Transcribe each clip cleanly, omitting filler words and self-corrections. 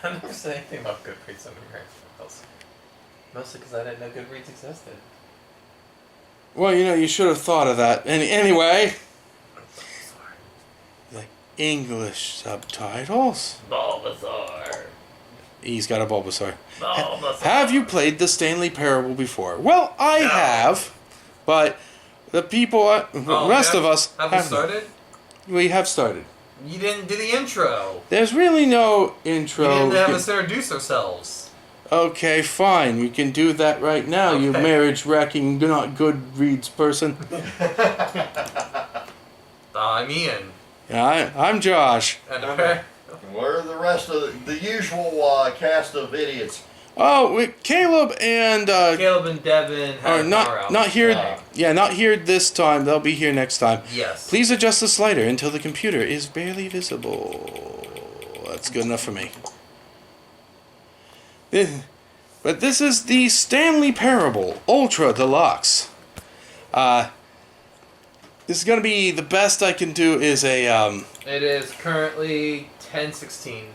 I never said anything about Goodreads on American Files. Mostly because I didn't know Goodreads existed. Well, you should have thought of that. Anyway, the English subtitles. Bulbasaur. He's got a Bulbasaur. Bulbasaur. Have you played the Stanley Parable before? Well, I have, but the people, the rest of us have we started? We have started. You didn't do the intro. There's really no intro. You didn't have us introduce ourselves. Okay, fine. We can do that right now, Okay. you marriage-wrecking, not Goodreads person. I'm Ian. Yeah, I'm Josh. And Where are the rest of the usual cast of idiots? Oh, Caleb and Caleb and Devin are have not here. Yeah, not here this time. They'll be here next time. Yes. Please adjust the slider until the computer is barely visible. That's good enough for me. But this is the Stanley Parable Ultra Deluxe. This is gonna be the best I can do. Is a It is currently 10:16.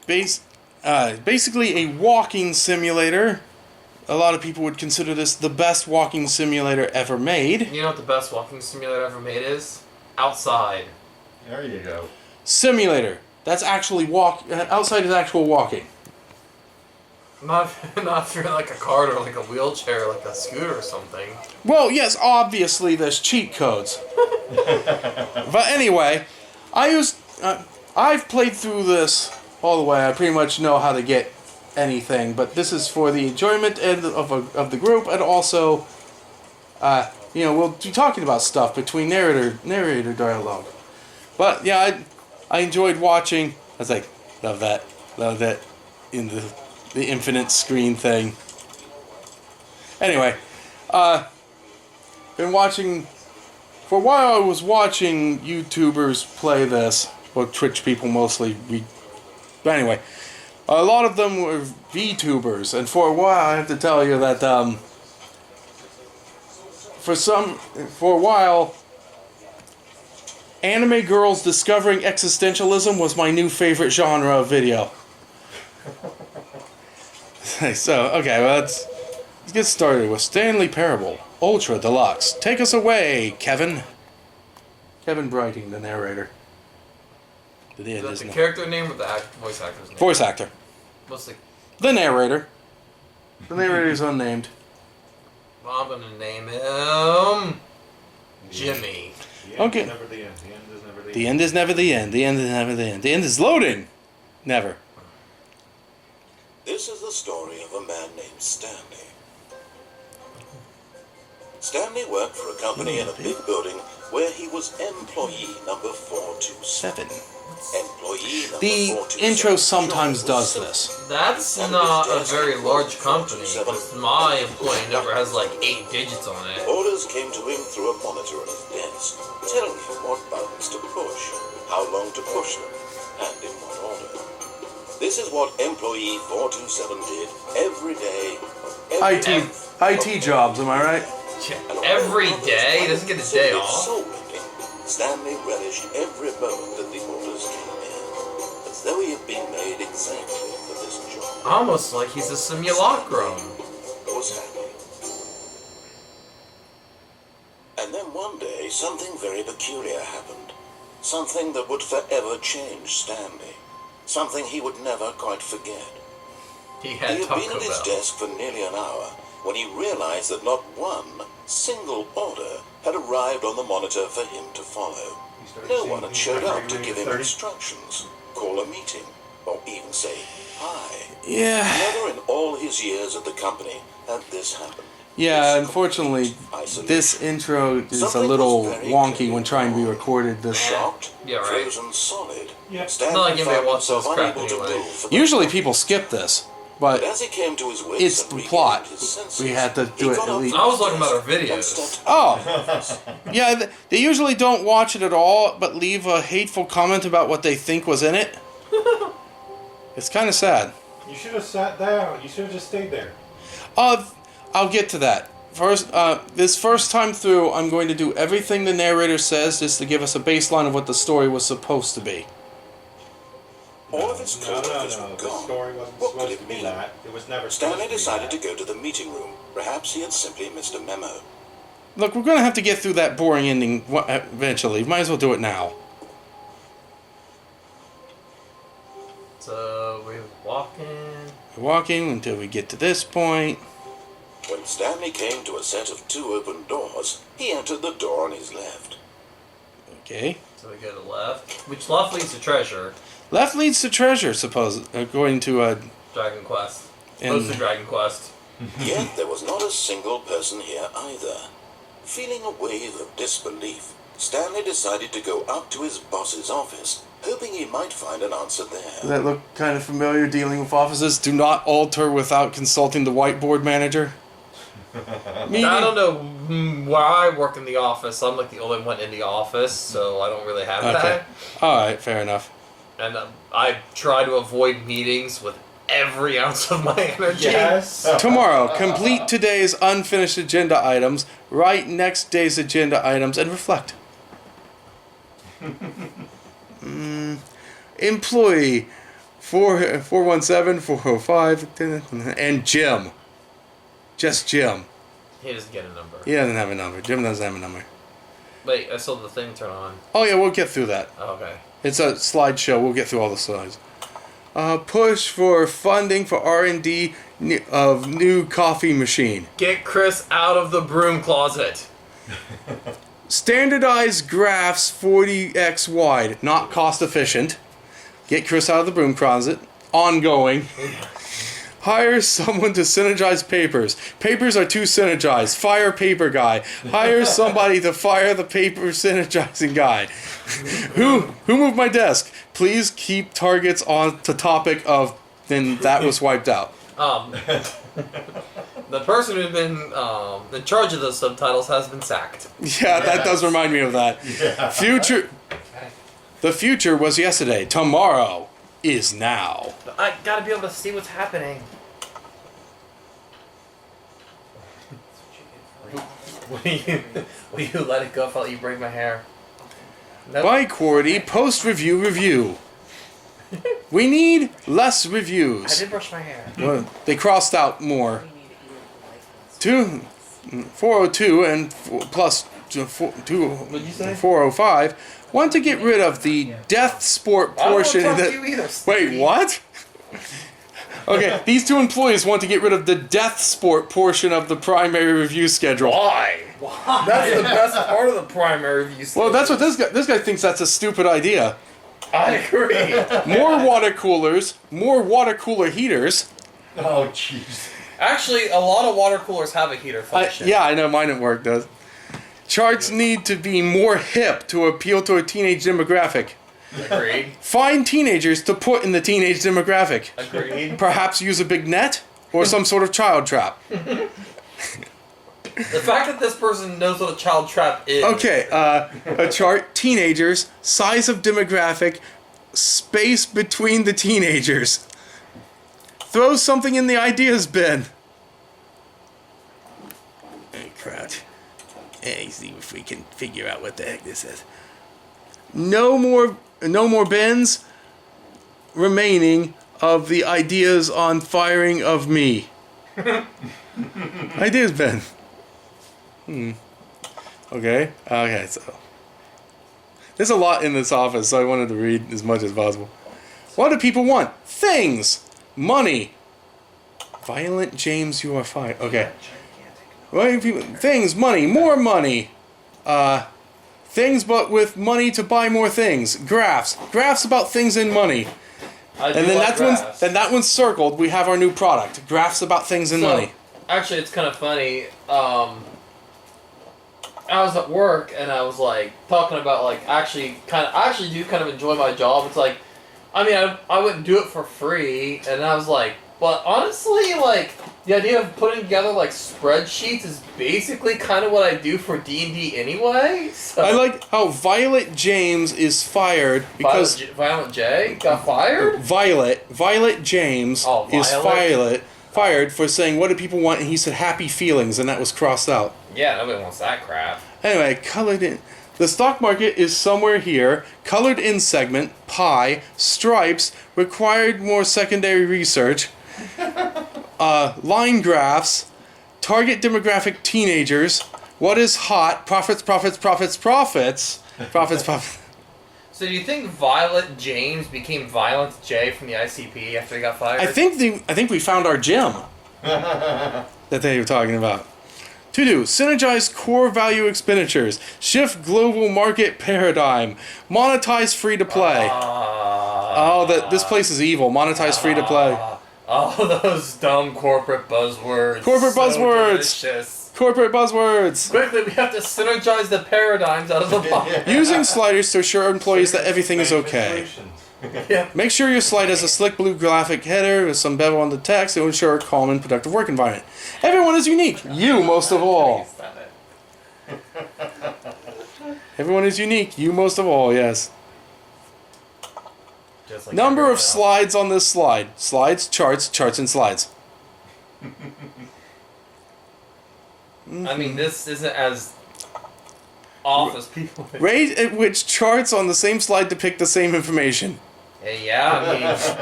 It's basically a walking simulator. A lot of people would consider this the best walking simulator ever made. You know what the best walking simulator ever made is? Outside. There you go. Simulator. That's actually outside is actual walking. Not for like a cart or like a wheelchair, like a scooter or something. Well, yes, obviously there's cheat codes. But anyway, I've played through this all the way. I pretty much know how to get anything, but this is for the enjoyment of the group, and also, we'll be talking about stuff between narrator dialogue. But yeah, I enjoyed watching. I was like, love that in the infinite screen thing. Anyway, been watching for a while. I was watching YouTubers play this, or Twitch people mostly. But anyway, a lot of them were VTubers, and for a while, I have to tell you that for a while, anime girls discovering existentialism was my new favorite genre of video. So, okay, well, let's get started with Stanley Parable Ultra Deluxe. Take us away, Kevin. Kevin Brighting, the narrator. Is that the character name or the voice actor's name? Voice actor. What's the narrator. The narrator is unnamed. Well, I'm gonna name him Jimmy. Okay. The end is never the end. The end is never the end. The end is never the end. The end is loading. Never. This is the story of a man named Stanley. Stanley worked for a company in a big building where he was employee number 427. Employee number The 427 intro sometimes does this. That's not a very large company, because my employee number has like 8 digits on it. Orders came to him through a monitor on his desk, telling him what buttons to push, how long to push them, and in what order. This is what employee 427 did every day. IT jobs, am I right? Every day? He doesn't get a day off. Stanley relished every moment that the orders came in, as though he had been made exactly for this job. Almost like he's a simulacrum. Was happy. And then one day, something very peculiar happened. Something that would forever change Stanley. Something he would never quite forget. He He had had been Taco at his Bell. desk for nearly an hour when he realized that not one single order had arrived on the monitor for him to follow. No one had showed up to give him instructions, call a meeting, or even say hi. Yeah. Never in all his years at the company had this happened. Yeah, unfortunately, this intro is a little wonky when trying to be recorded. Shocked, Yeah, right. frozen solid. Yep. Stanley Not like anybody found wants himself those crap unable to anyway. move for the Usually moment. people skip this, But but as he came to his wits it's and the regained plot. his senses, We had to do he it got at up least. from I was talking his about our desk videos. and stepped Oh, yeah, they usually don't watch it at all, but leave a hateful comment about what they think was in it. It's kind of sad. You should have sat down. You should have just stayed there. I'll get to that. this first time through, I'm going to do everything the narrator says just to give us a baseline of what the story was supposed to be. All of its co-workers were The gone. story wasn't What could supposed it to be mean? that. It was never Stanley supposed to be decided to go to the meeting room. Perhaps he had simply missed a memo. Look, we're going to have to get through that boring ending eventually. Might as well do it now. So we're walking. We're walking until we get to this point. When Stanley came to a set of 2 open doors, he entered the door on his left. Okay. So we go to left. Which left leads to treasure. Left leads to treasure, according to Dragon Quest. And- Close to Dragon Quest. Yet there was not a single person here either. Feeling a wave of disbelief, Stanley decided to go up to his boss's office, hoping he might find an answer Does there. that look kind of familiar? Dealing with offices. Do not alter without consulting the whiteboard manager. Meaning, I don't know where I work in the office. I'm like the only one in the office, so I don't really have Okay. that. Alright, fair enough. And I try to avoid meetings with every ounce of my energy. Yes. Tomorrow, complete today's unfinished agenda items, write next day's agenda items, and reflect. Employee 417, 405, and Jim. Just Jim. He doesn't get a number. He doesn't have a number. Jim doesn't have a number. Wait, I saw the thing turn on. Oh yeah, we'll get through that. Oh, okay. It's a slideshow. We'll get through all the slides. Push for funding for R&D of new coffee machine. Get Chris out of the broom closet. Standardized graphs 40x wide. Not cost efficient. Get Chris out of the broom closet. Ongoing. Hire someone to synergize papers. Papers are too synergized. Fire paper guy. Hire somebody to fire the paper synergizing guy. Who moved my desk? Please keep targets on the topic of. Then that was wiped out. The person who's been in charge of those subtitles has been sacked. Yeah, that does remind me of that. Yeah. Future. The future was yesterday. Tomorrow is now. I gotta be able to see what's happening. Will you let it go if I let you braid my hair? Nope. By QWERTY, post-review. We need less I reviews. did brush my hair. Well, they crossed out more. 402 and plus 405 want to get rid of the death sport portion. I don't talk to you either, Wait, Stevie. what? Okay, these 2 employees want to get rid of the death sport portion of the primary review schedule. Why? That's the best part of the primary review. Well, that's what this guy thinks that's a stupid idea. I agree. More water coolers, more water cooler heaters. Oh, jeez. Actually, a lot of water coolers have a heater function. Yeah, I know mine at work does. Charts need to be more hip to appeal to a teenage demographic. Agreed. Find teenagers to put in the teenage demographic. Agreed. Perhaps use a big net or some sort of child trap. The fact that this person knows what a child trap is. Okay, a chart, teenagers, size of demographic, space between the teenagers. Throw something in the ideas bin. Hey, crap. Hey, see if we can figure out what the heck this is. No more bins remaining of the ideas on firing of me. Ideas bin. Okay, so there's a lot in this office, so I wanted to read as much as possible. What do people want? Things, money. Violent James, you are fine. Okay. What do people? Things, money, more money. Things, but with money to buy more things. Graphs about things and money. I do And then like graphs. that one's circled. We have our new product. Graphs about things and money. Actually, it's kind of funny. I was at work and I was like talking about like I actually do kind of enjoy my job. It's like, I mean, I wouldn't do it for free, and I was like, but honestly, like the idea of putting together like spreadsheets is basically kind of what I do for D&D anyway. So I like how Violet James is fired because Violent J got fired. Violet James Oh, is Violet? fired for saying, "What do people want?" And he said, "Happy feelings," and that was crossed out. Yeah, nobody wants that crap. Anyway, colored in. The stock market is somewhere here. Colored in segment, pie, stripes, required more secondary research, line graphs, target demographic teenagers, what is hot, profits. So do you think Violet James became Violent J from the ICP after he got fired? I think we found our gem that they were talking about. To do, synergize core value expenditures, shift global market paradigm, monetize free to play. This place is evil. Monetize free to play. Oh, those dumb corporate buzzwords. Corporate buzzwords. Delicious. Corporate buzzwords. Quickly, we have to synergize the paradigms out of the box. Using sliders to assure employees that everything is okay. Yeah. Make sure your slide has a slick blue graphic header with some bevel on the text to ensure a calm and productive work environment. Everyone is unique. You most of all. Everyone is unique. You most of all, yes. Just like Number everyone of else. slides on this slide. Slides, charts, and slides. I mean, this isn't as off as people think. Rate at which charts on the same slide depict the same information. Yeah, I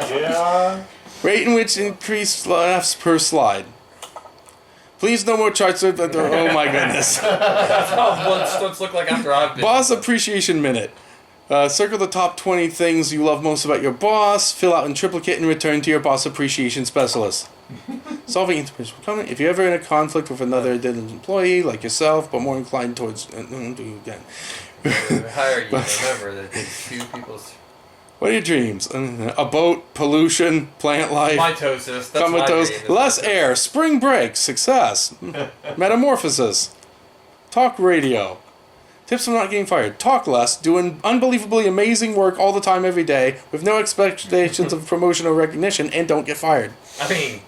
mean, Yeah. Rate in which increased laughs per slide. Please no more charts. Oh my goodness. that's how blood starts look like after I've been. Boss Appreciation Minute. Circle the top 20 things you love most about your boss. Fill out in triplicate and return to your boss appreciation specialist. Solving interpersonal conflict. If you're ever in a conflict with another diligent employee like yourself, but more inclined towards do you again. Hire you. Remember that it's two people's What are your dreams? A boat, pollution, plant life, mitosis. That's my comatose, dream, is less mitosis. air, spring break, success, metamorphosis, talk radio. Tips for not getting fired. Talk less, doing unbelievably amazing work all the time every day with no expectations of promotion or recognition, and don't get fired. I mean,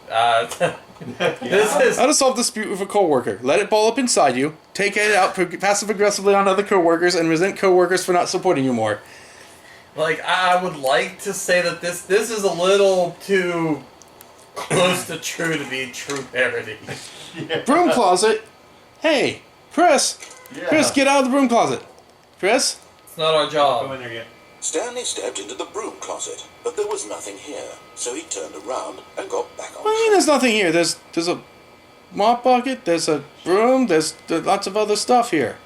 this is How to solve dispute with a coworker. Let it ball up inside you. Take it out passive-aggressively on other coworkers and resent coworkers for not supporting you more. like I would like to say that this is a little too close to true to be true parody. Broom closet. Hey, Chris. Yeah. Chris, get out of the broom closet. Chris? It's not our Go job. in there yet. Stanley stepped into the broom closet, but there was nothing here, so he turned around and got back on What do you mean there's nothing here? There's a mop bucket, there's a broom, there's lots of other stuff here.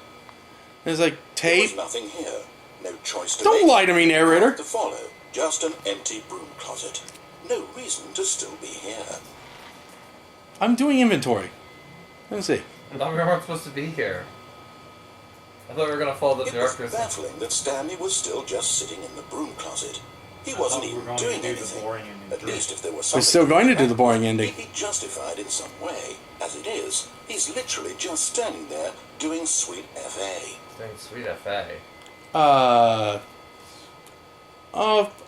There's like There was tape. nothing here. No choice to Don't make. lie to me, narrator. To follow. Just an empty broom closet. No reason to still be here. I'm doing inventory. Let me see. I thought we weren't supposed to be here. I thought we were gonna follow the It was directors. baffling that Stanley was still just sitting in the broom closet. He wasn't we were even going to doing do the anything. boring ending At first. least if there was We're something still going to do the happen, boring ending. he'd be justified in some way. As it is, he's literally just standing there doing sweet FA. Doing sweet FA.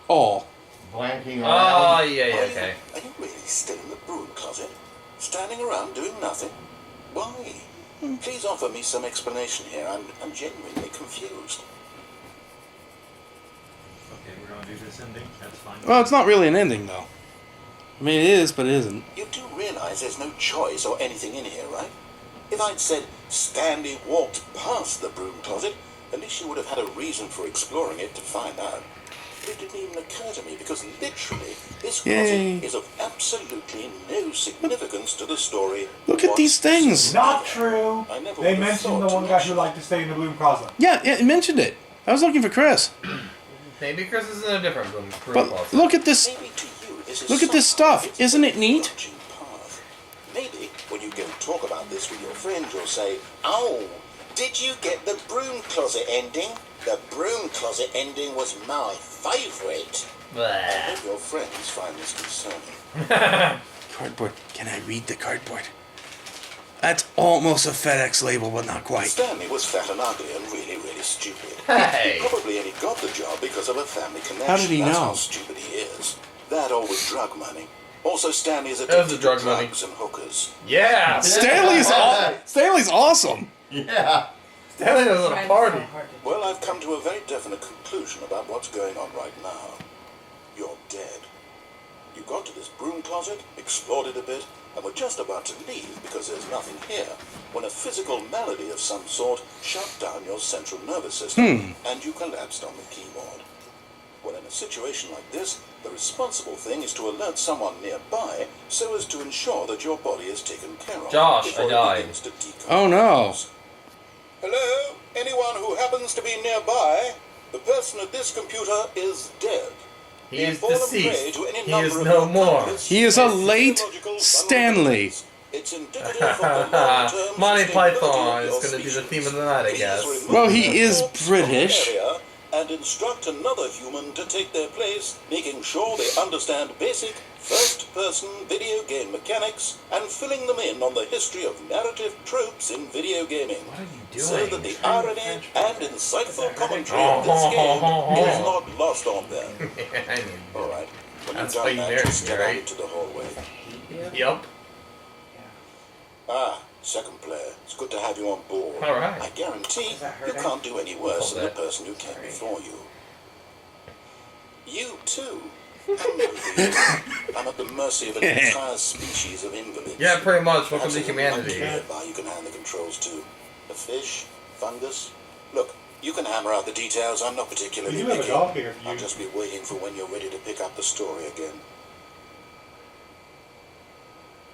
All. Blanking Oh, around. yeah, okay. Are you really still in the broom closet? Standing around doing nothing? Why? Please offer me some explanation here. I'm genuinely confused. Okay, we're going to do this ending. That's fine. Well, it's not really an ending, though. I mean, it is, but it isn't. You do realize there's no choice or anything in here, right? If I'd said Stanley walked past the broom closet, at least you would have had a reason for exploring it to find out. But it didn't even occur to me because literally this Yay. closet is of absolutely no significance to the story. Look at these things. Not true. I never They would have mentioned thought the to one guy mention who liked to stay in the broom closet. Yeah, it mentioned it. I was looking for Chris. Maybe Chris is in a different room. But look at this. Maybe to you this is Look at this somehow stuff. it's Isn't it the neat? branching path. Maybe when you go talk about this with your friend, you'll say, "Oh, did you get the broom closet ending? The broom closet ending was my favourite." I hope your friends find this concerning. Cardboard. Can I read the cardboard? That's almost a FedEx label, but not quite. Stanley was fat and ugly and really, really stupid. Hey. He probably only got the job because of a family connection. How did he That's know? how stupid he is. That or with drug money. Also, Stanley is There's addicted the to drug money. drugs and hookers. Yeah. Stanley's awesome. Yeah. Stanley was at a party. Well, I've come to a very definite conclusion about what's going on right now. You're dead. You got to this broom closet, explored it a bit, and were just about to leave because there's nothing here, when a physical malady of some sort shut down your central nervous system, and you collapsed on the keyboard. Well, in a situation like this, the responsible thing is to alert someone nearby so as to ensure that your body is taken care of. Josh, before I it died. begins to decompose. Oh no. Hello? Anyone who happens to be nearby? The person at this computer is dead. He is Fallen prey deceased. to any He number is of no your more. countless He is a late physiological Stanley. vulnerabilities. It's indicative of the long-term Monty sustainability Python of is your going to be the species. theme of the night, I Please guess. remove Well, he the is corpse from the British. area and instruct another human to take their place, making sure they understand basic first-person video game mechanics and filling them in on the history of narrative tropes in video gaming. What are you So doing? that the irony and insightful commentary of this game is not lost on them. All right. When That's you've why done you that, married just me, step right? out into the hallway. Yup. Ah, second player. It's good to have you on board. All right. I guarantee Is that you hurting? can't do any worse Hold than the that. person who came Sorry. before you. You too. I'm at the mercy of an entire species of invalids. Yeah, pretty much. Welcome Perhaps to a humanity. monkey nearby you can hand the controls to. A fish? Fungus? Look, you can hammer out the details. I'm not particularly We do have a picky. dog here if I'll you... just be waiting for when you're ready to pick up the story again.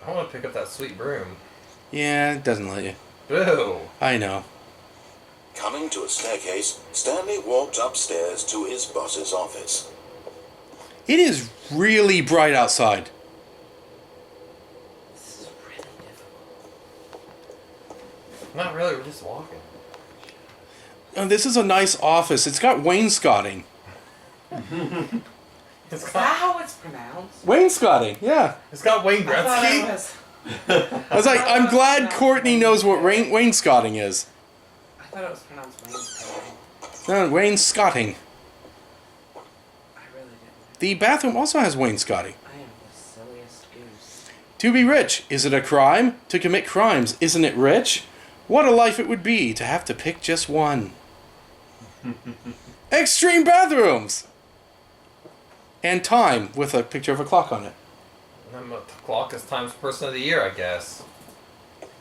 I want to pick up that sweet broom. Yeah, it doesn't let you. Boo. I know. Coming to a staircase, Stanley walked upstairs to his boss's office. It is really bright outside. This is really difficult. Not really. We're just walking. This is a nice office. It's got wainscoting. It's Is that got, how it's pronounced? Wainscoting, yeah. it's got Wayne I thought it Gretzky. was. I was like, I'm glad Courtney knows what wainscoting is. I thought it was pronounced wainscoting. No, wainscoting. I really didn't. The bathroom also has wainscoting. I am the silliest goose. To be rich, is it a crime? To commit crimes, isn't it rich? What a life it would be to have to pick just one. Extreme bathrooms! And time, with a picture of a clock on it. I'm a clock is Times Person of the Year, I guess.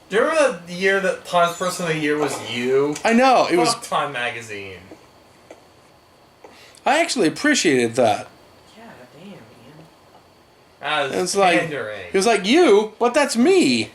Do you remember the year that Times Person of the Year was you? I know, it was... Fuck Time Magazine. I actually appreciated that. Yeah, damn, man. As It's like... pandering. It was like, you? But that's me!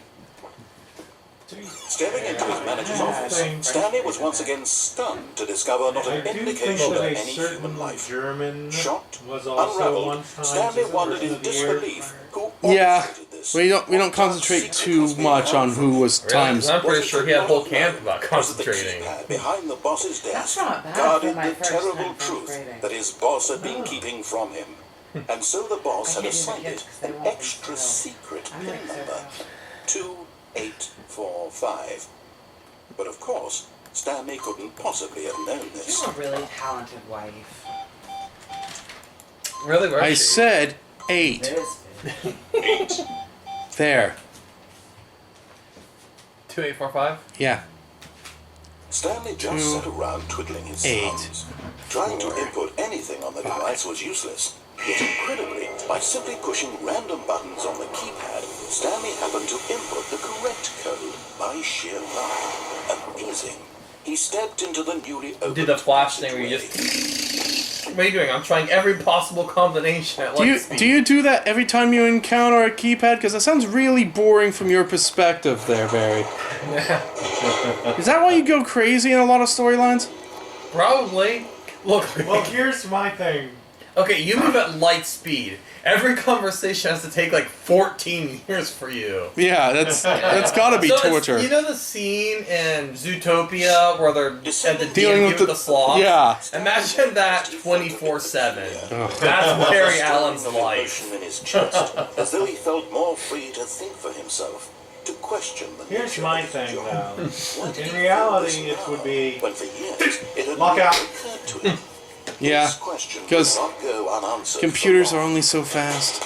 Stepping into his manager's office, Stanley was once again stunned to discover not I an do think indication of that a any certain human life. German Shocked, was also unraveled, once Stanley times as a wondered person in of the year. disbelief who Yeah, orchestrated this. we don't What concentrate secret too was being much on held who from was Really? times... I'm pretty What sure he he had a whole could camp not about know was that the concentrating. keypad behind the boss's That's desk not bad for guarded my the first terrible time truth frustrating. that his boss had been Oh. keeping from him. And so the boss I had can't do the assigned kids it 'cause they an won't be extra still. secret I'm pin like so number. proud. 2845. But of course, Stanley couldn't possibly have known this. You're a really talented wife. Really? Where I is she? said 8. This There. 2845? Yeah. Stanley just Two, sat around twiddling his 8, thumbs. Trying to input anything on the device was useless. Yet incredibly, by simply pushing random buttons on the keypad, Stanley happened to input the correct code by sheer luck. Amazing. He stepped into the newly opened Did the flash thing where you passageway. just... What are you doing? I'm trying every possible combination at Do you, light speed. do you do that every time you encounter a keypad? Because that sounds really boring from your perspective there, Barry. Is that why you go crazy in a lot of storylines? Probably. Look. Well, here's my thing. Okay, you move at light speed. Every conversation has to take like 14 years for you. Yeah, that's gotta be So it's- torture. You know the scene in Zootopia where they're at the Dealing DMV with the sloth? Yeah. Imagine that 24/7. Ugh. That's Barry Allen's Stirring life. emotion in his chest, as though he felt more free to think for himself, to question the Here's nature my of his thing, job. though. Why did In he feel reality, this it now, would be... when for years it had Lock never out. occurred to him. Yeah, This question because would not go unanswered computers for are long. only so fast.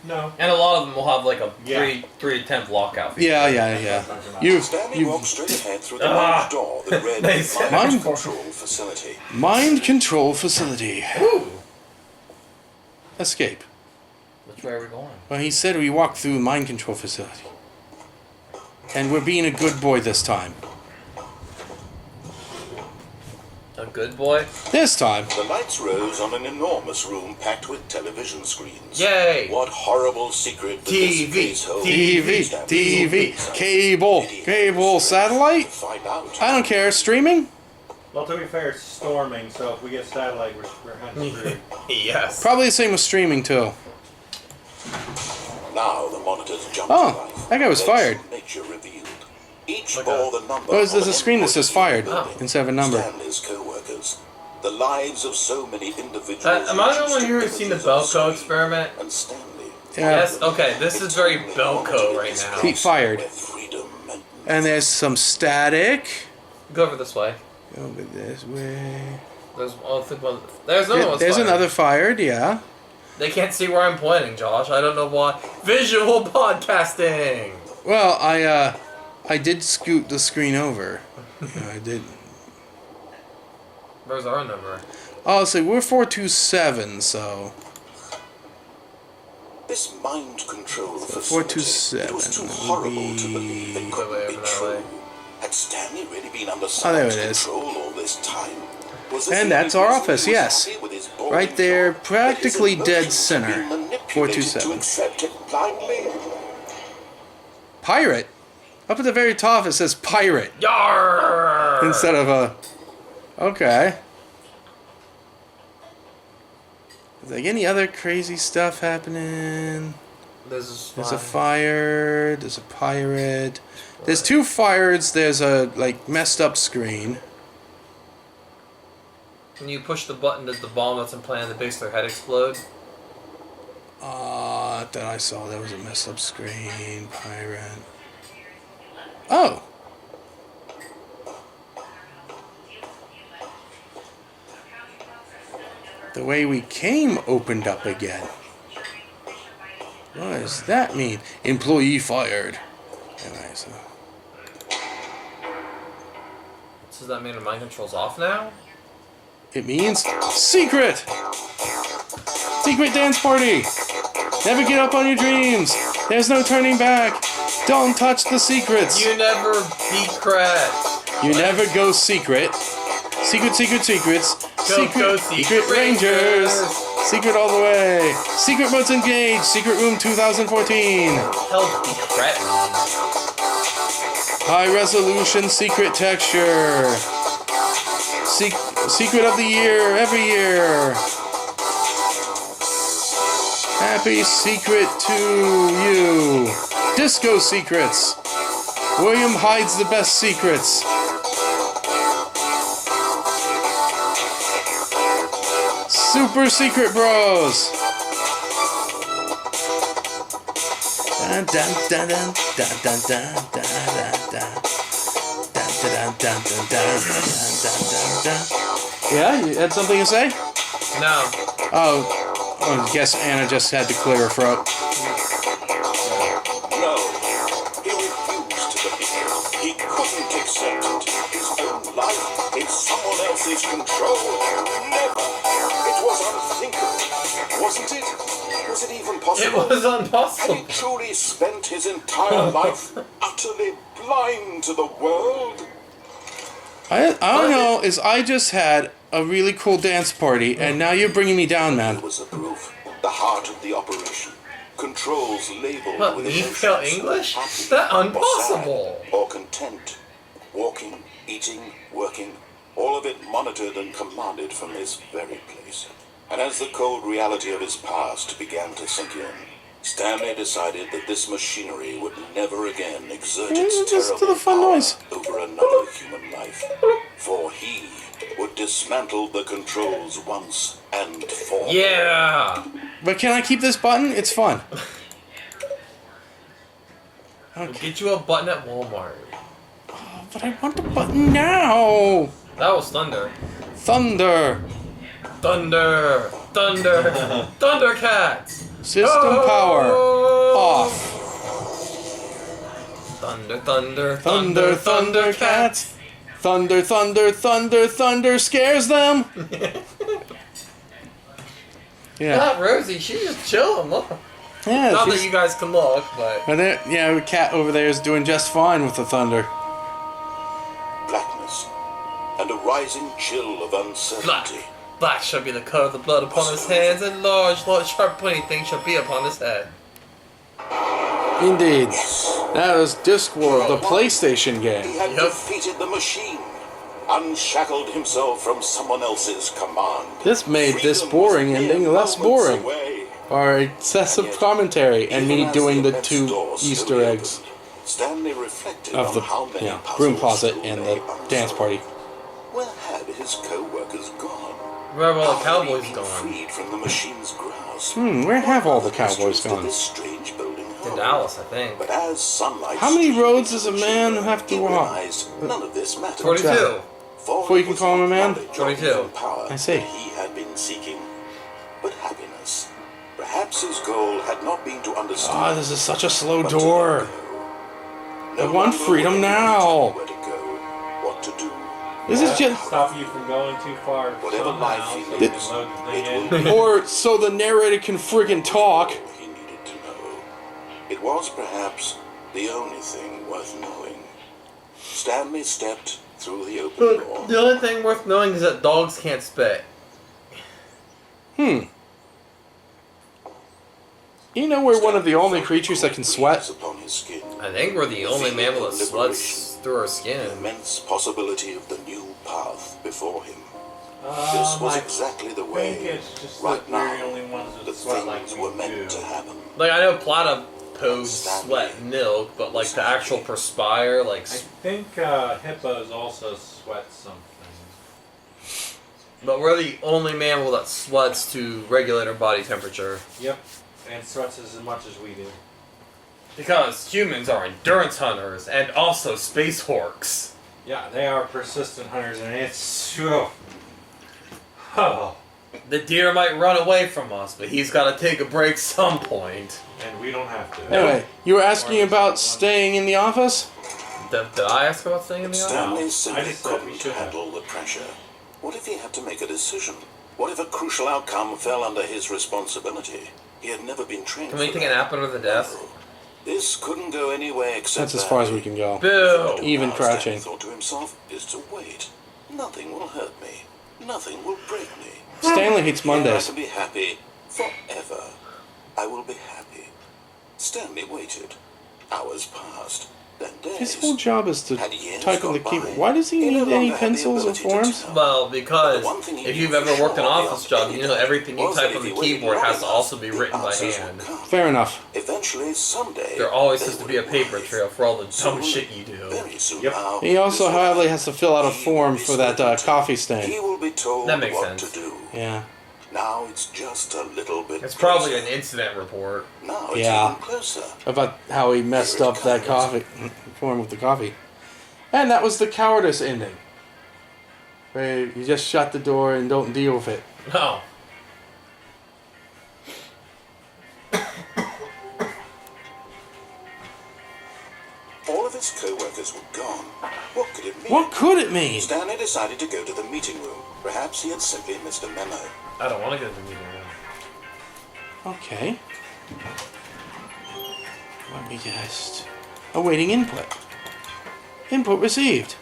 No. And a lot of them will have like a Yeah. three attempt lockout feature. Yeah. You Stanley walked straight ahead through the Ah. large door that read They said- Mind Mind- Control Facility. mind control facility. Ooh. Escape. Which way are we going? Well, he said we walked through mind control facility. And we're being a good boy this time. A good boy? This time. The lights rose on an enormous room packed with television screens. Yay! What horrible secret did TV, this place hold? TV, cable, satellite? Find out. I don't care. Streaming? Well, to be fair, it's storming, so if we get satellite, we're kind of screwed. Yes. Probably the same with streaming, too. Now the monitors jump Oh, to life. that guy was Then fired. Nature revealed. Each Okay. bore the number. Oh, there's of a an screen that says fired building. instead of a number. Stanley's co-workers. The lives of so many individuals. Am I the only one here who's seen the Belko experiment? And Stanley. Yeah. Yes. Okay, this is very Belko right now. Pete fired. Where freedom meant And there's some static. Go over this way. Over this way. There's one. There's another one. There's another fired, yeah. They can't see where I'm pointing, Josh. I don't know why. Visual podcasting. Well, I did scoot the screen over. I did. Where's our number? Oh, so we're 427, so this mind control facility. 427, It was too that would horrible to be- believe it could Wait, be over that true. way. Had Stanley really been under Oh, there Simon's it is. control all this time? Was it And the that's only our reason office, he was yes. happy with his boring right there, job? practically That his dead emotions center. had been manipulated 427. To accept it blindly? pirate. Up at the very top it says pirate Yarr! instead of a. Okay. Is like any other crazy stuff happening? There's There's a fire. There's a pirate. There's two fires. There's a like messed up screen. When you push the button, does the bomb that's implanted in the base of their head explode? That I saw there was a messed up screen. Pirate. Oh. The way we came opened up again. What does that mean? Employee fired. Anyway, so. Does that mean the mind control's off now? It means secret! Secret dance party! Never get up on your dreams! There's no turning back! Don't touch the secrets! You never beat Crat. You never go secret. Secrets. Go Secret Rangers! Secret all the way! Secret modes engaged! Secret room 2014! Hell, beat Crat. High resolution secret texture! Secret of the year, every year! Happy secret to you! Disco secrets! William hides the best secrets! Super Secret Bros! Dun dun dun dun dun dun dun dun dun dun dun. Yeah, you had something to say? No. Oh, I guess Anna just had to clear her throat. No. He refused to believe. He couldn't accept it. His own life in someone else's control. Never. It was unthinkable. Wasn't it? Was it even possible? It was Had impossible. he truly spent his entire life utterly blind to the world? I don't know, is I just had a really cool dance party, and now you're bringing me down, It man. was the proof, the heart of the operation. Controls labeled What, with me emotions, fail English? happy That or impossible. sad or content. Walking, eating, working, all of it monitored and commanded from this very place. And as the cold reality of his past began to sink in, Stanley decided that this machinery would never again exert its Just terrible to the fun power noise. over another human life. For he would dismantle the controls once and for all. Yeah. But can I keep this button? It's fun. We'll get you a button at Walmart. But I want the button now! That was thunder. Thunder! Thunder. Thundercats. System Oh! power off. Thunder. Thundercats. Thunder scares them. Yeah. Not Rosie. She's just chilling. Look. Yeah, Not that she's- you guys can look, but and there, yeah, the cat over there is doing just fine with the thunder. Blackness and a rising chill of uncertainty. black shall be the color of the blood upon his hands, and large, sharp, pointy things shall be upon his head. Indeed. That was Discworld, the PlayStation He game. had Yep. defeated the machine, unshackled himself from someone else's command. This made this Freedom boring was mere ending less moments boring. away. Or excessive commentary, and Even me as doing the event's 2 door slowly Easter eggs opened, Stanley reflected of the on how many broom puzzles closet still and lay the dance unsolved. party. Where had his co-workers gone? Where have all the How had he cowboys been gone? freed from the machine's grasp? Where have all the What cowboys mysteries did gone? this strange building To hold? Dallas, I think. But as sunlight How many streamed roads into does a the man chamber, have to he walk? realized none of this mattered. 42. For Before you it can was call him a not man? knowledge or 22. even power I see. that he had been seeking, but happiness. Perhaps his goal had not been to understand. Ah, this is such a slow but to let door. go. I No want longer freedom would anyone now. tell you where to go, what to do. This is just... Stop you from going too far. Whatever life somehow, he so you lives, can load the thing it in. will Or so the narrator can friggin' talk. he needed to know. It was perhaps the only thing worth knowing. Stanley stepped through the open door. The only thing worth knowing is that dogs can't spit. You know we're one of the only creatures that can sweat? Breeze upon his skin. I think we're the only mammal that sweats through our The skin. immense possibility of the new path before him. I This was exactly the think way, it's just right that we're the now, only ones the that sweat like things we were meant do. to happen. Like, I know platypus sweat milk, but like to actual perspire, like... I think hippos also sweat something. But we're the only mammal that sweats to regulate our body temperature. Yep, and sweats as much as we do. Because humans are endurance hunters and also space horks. Yeah, they are persistent hunters, and it's oh, The deer might run away from us, but he's got to take a break some point. and we don't have to. Anyway, you were asking about staying in the office? Did I ask about staying in the office? Stanley I simply just said we couldn't should have. handle the pressure. What if he had to make a decision? What if a crucial outcome fell under his responsibility? He had never been trained Can we for take a that. nap under the desk? This couldn't go any way except That's as far as we can go. Boo! Even Stanley crouching. thought to himself is to wait. Nothing will hurt me. Nothing will break me. Stanley hates Here I Mondays. can be happy forever. I will be happy. Stanley waited. Hours passed. Then days. His whole job is to Had years type on the gone keyboard. by, Why does he he no need any longer had the pencils or ability to forms? tell. Well, because The one thing he if knew you've for ever worked an sure office beyond job, any you know doubt everything you was type that on if the he waited keyboard long has to enough, also be the written by answers hand. would come. Fair enough. Eventually, someday, There always they has to would be a paper arrive. trail for all the dumb Soon, shit you do. Very soon Yep. now, He also, this however, will has to fill out a he form will be for that spoken to. coffee He stain. will be told That makes what sense. to do. Yeah. Now it's just a little bit It's probably closer. an incident report. Now it's Yeah. even closer. About how he messed up that coffee form with the coffee. And that was the cowardice ending. Where you just shut the door and don't deal with it. No. All of his co-workers were gone. What could it mean? What could it mean? Stanley decided to go to the meeting room. Perhaps he had simply missed a memo. I don't want to go to the meeting room. Okay. Let me just... Awaiting input. Input received.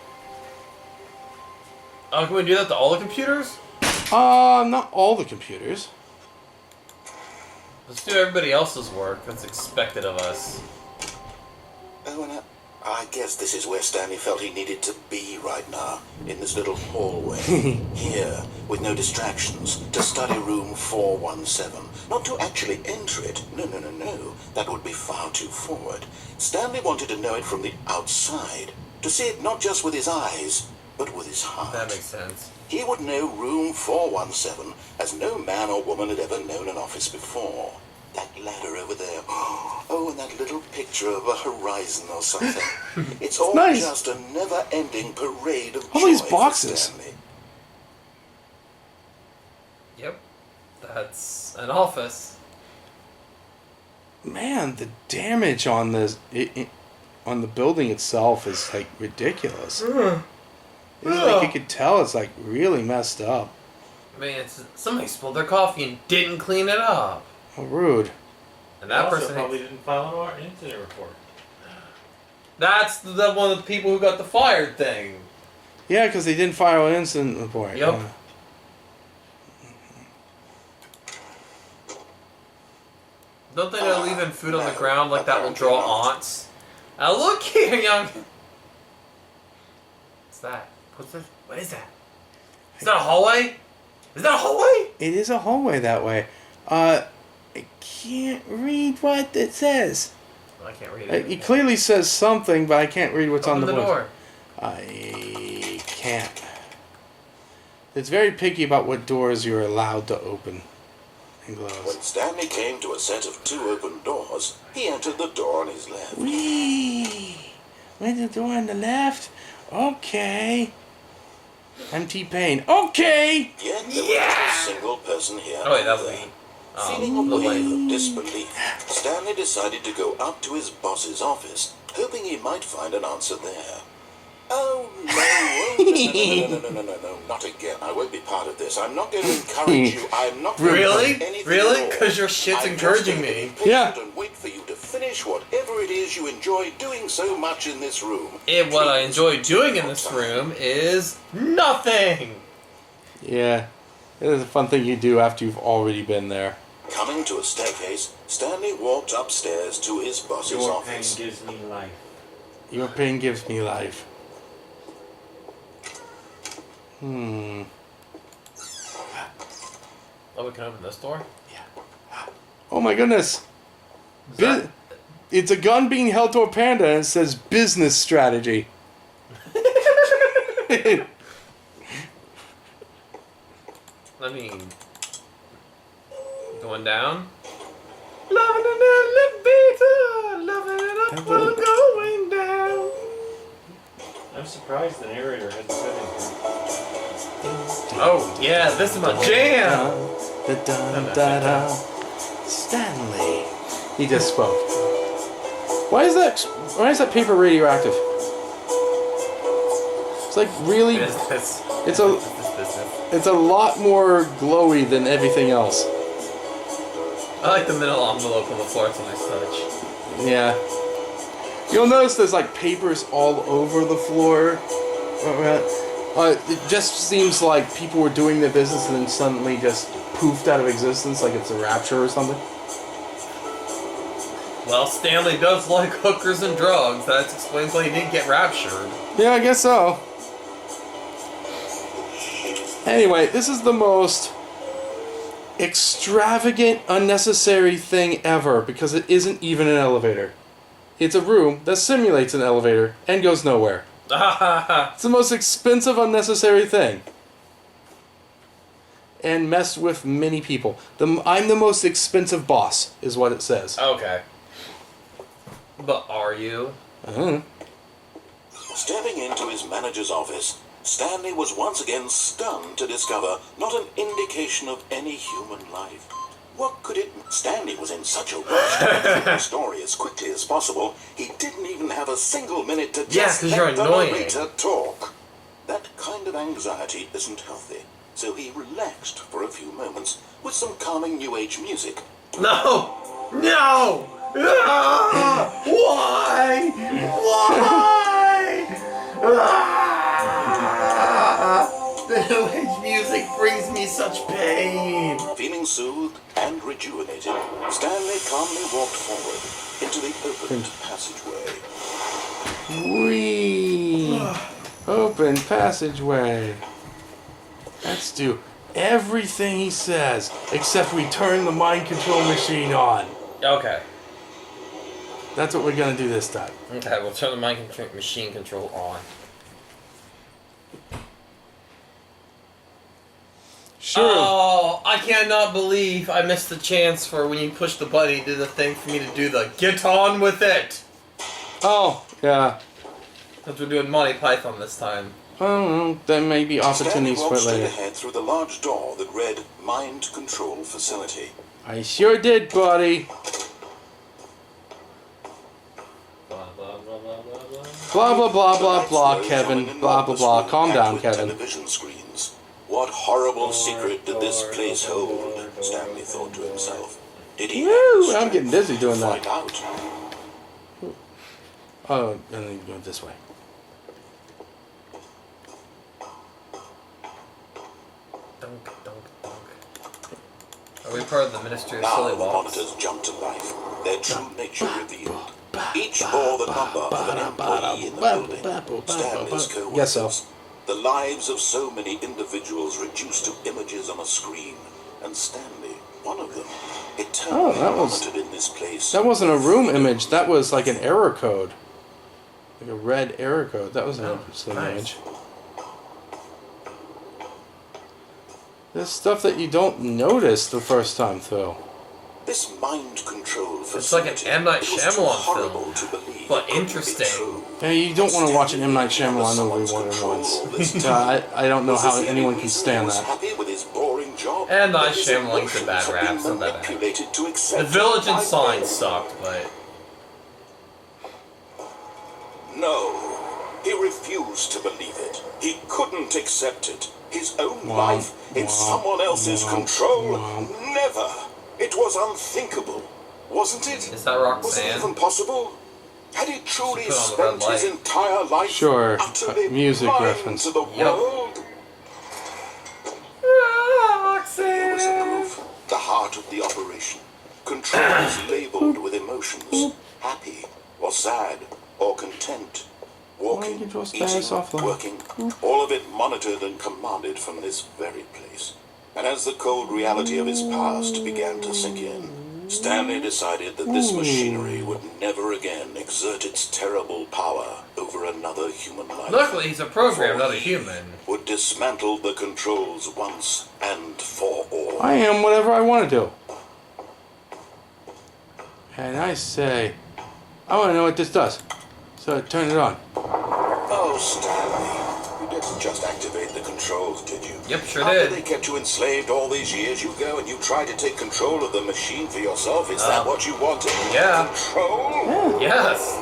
Oh, can we do that to all the computers? Not all the computers. Let's do everybody else's work that's expected of us. Oh, and I guess this is where Stanley felt he needed to be right now, in this little hallway. Here, with no distractions, to study room 417. Not to actually enter it. No. That would be far too forward. Stanley wanted to know it from the outside. To see it not just with his eyes, but with his heart. That makes sense. He would know room 417 as no man or woman had ever known an office before. That ladder over there. Oh, and that little picture of a horizon or something. It's all nice. just a never-ending parade of All joy these for boxes. Stanley. Yep. That's an office. Man, the damage on this... on the building itself is, like, ridiculous. Like, you could tell it's, like, really messed up. I mean, somebody spilled their coffee and didn't clean it up. How rude. And that also person probably didn't file an incident report. That's the one of the people who got the fired thing. Yeah, because they didn't file an incident report. Yep. Don't think they're leaving food on the ground like that will draw aunts. Now look here, young. What's that? What's this? What is that? Is that a hallway? Is that a hallway? It is a hallway that way. I can't read what it says. I can't read it. It clearly says something, but I can't read what's on the board. door. I can't. It's very picky about what doors you're allowed to open and When close. Stanley came to a set of 2 open doors, he entered the door on his left. Whee! Where's the door on the left? Okay. Empty pane. Okay! Yet there was not a single person here. Oh wait, that was either. me. Feeling a the wave light. of disbelief, Stanley decided to go up to his boss's office, hoping he might find an answer there. Oh, no, not again. I won't be part of this. I'm not going to encourage you. I'm not going to Really? do anything Really? at all. Because your shit's I'm encouraging just going to me. be patient Yeah. and wait for you to finish whatever it is you enjoy doing so much in this room. And what I Please, enjoy doing in your this time. room is nothing. Yeah. It is a fun thing you do after you've already been there. Coming to a staircase, Stanley walked upstairs to his boss's Your pain office. gives me life. Your pain gives me life. Oh, we can open this door? Oh my goodness. that- It's a gun being held to a panda and it says business strategy. I mean, going down. Loving an elevator, loving it up, I'm going down. I'm surprised the narrator hasn't said anything. Oh, yeah, this is my jam. Da-da-da-da. Stanley. He just spoke. Why is that paper radioactive? It's like really. Business. It's a. Business. It's a lot more glowy than everything else. I like the middle envelope on the floor. It's a nice touch. Yeah. You'll notice there's like papers all over the floor. It just seems like people were doing their business and then suddenly just poofed out of existence, like it's a rapture or something. Well, Stanley does like hookers and drugs. That explains why he didn't get raptured. Yeah, I guess so. Anyway, this is the most extravagant, unnecessary thing ever because it isn't even an elevator. It's a room that simulates an elevator and goes nowhere. It's the most expensive, unnecessary thing. And messed with many people. I'm the most expensive boss, is what it says. Okay. But are you? Stepping into his manager's office, Stanley was once again stunned to discover not an indication of any human life. What could it... Stanley was in such a rush to get the story as quickly as possible, he didn't even have a single minute to just 'cause you're let the annoying. narrator talk. That kind of anxiety isn't healthy, so he relaxed for a few moments with some calming New Age music. No! No! Ah! Why? Why? Ah! The New Age music brings me such pain. Feeling soothed and rejuvenated, Stanley calmly walked forward into the opened passageway. Whee! Open passageway. Let's do everything he says, except we turn the mind control machine on. Okay. That's what we're gonna do this time. Okay, we'll turn the machine control on. Sure. Oh, I cannot believe I missed the chance for when you push the button, you did the thing for me to do the get on with it. Oh, yeah. Because we're doing Monty Python this time. Oh, there may be Stanley opportunities for walked it straight later. ahead through the large door that read Mind Control Facility. I sure did, buddy. Blah, blah, blah, blah, blah, blah. Blah, blah, blah, blah, Lights blah, rose Kevin. on an Blah, blah, enormous blah. room Calm packed down, with Kevin. television screens. What horrible secret did this place hold? Stanley thought to himself. Did he Woo! have the I'm getting strength dizzy doing to that. find out? Oh, and then you go this way. Dunk, dunk, dunk. Are we part of the Ministry of Now Silly the Walks? monitors jump to life, their true nature revealed. Each bore the number of an employee in the building, Stanley's co-workers. Guess so. The lives of so many individuals reduced to images on a screen, and Stanley, one of them, eternally that was- monitored in this place. That wasn't a room image. That was like an error code. Like a red error code. That was an interesting nice. image. There's stuff that you don't notice the first time through. This mind control It's like an M. Night it was too Shyamalan horrible film, to believe but it couldn't be interesting. true. Yeah, you don't want to watch an M. Night Shyamalan movie more than once. I don't know how anyone can stand that. M. Night Shyamalan's a bad rap, it's not that bad. The Village and Sign sucked, but No, he refused to believe it. He couldn't accept it. His own Wow, life in wow, someone else's wow, control. wow. Never. It was unthinkable, wasn't it? is that Was it Roxanne? even possible? Had he truly Put on the spent red his light. entire life Sure, utterly music blind reference. to the Yep. world? It was a Roxanne! proof. The heart of the operation. Control is labeled with emotions. Happy or sad or content. Why Walking, you draw eating, stars off like- working. All of it monitored and commanded from this very place. And as the cold reality of his past began to sink in, Stanley decided that this machinery would never again exert its terrible power over another human life. Luckily, he's a program, For not a he human. Would dismantle the controls once and for all. I am whatever I want to do. And I say, I want to know what this does. So turn it on. Oh, Stanley, you didn't just activate the controls, did you? Yep, sure After did. they kept you enslaved all these years, you go and you try to take control of the machine for yourself. Is that what you wanted? Yeah. Control? Yes.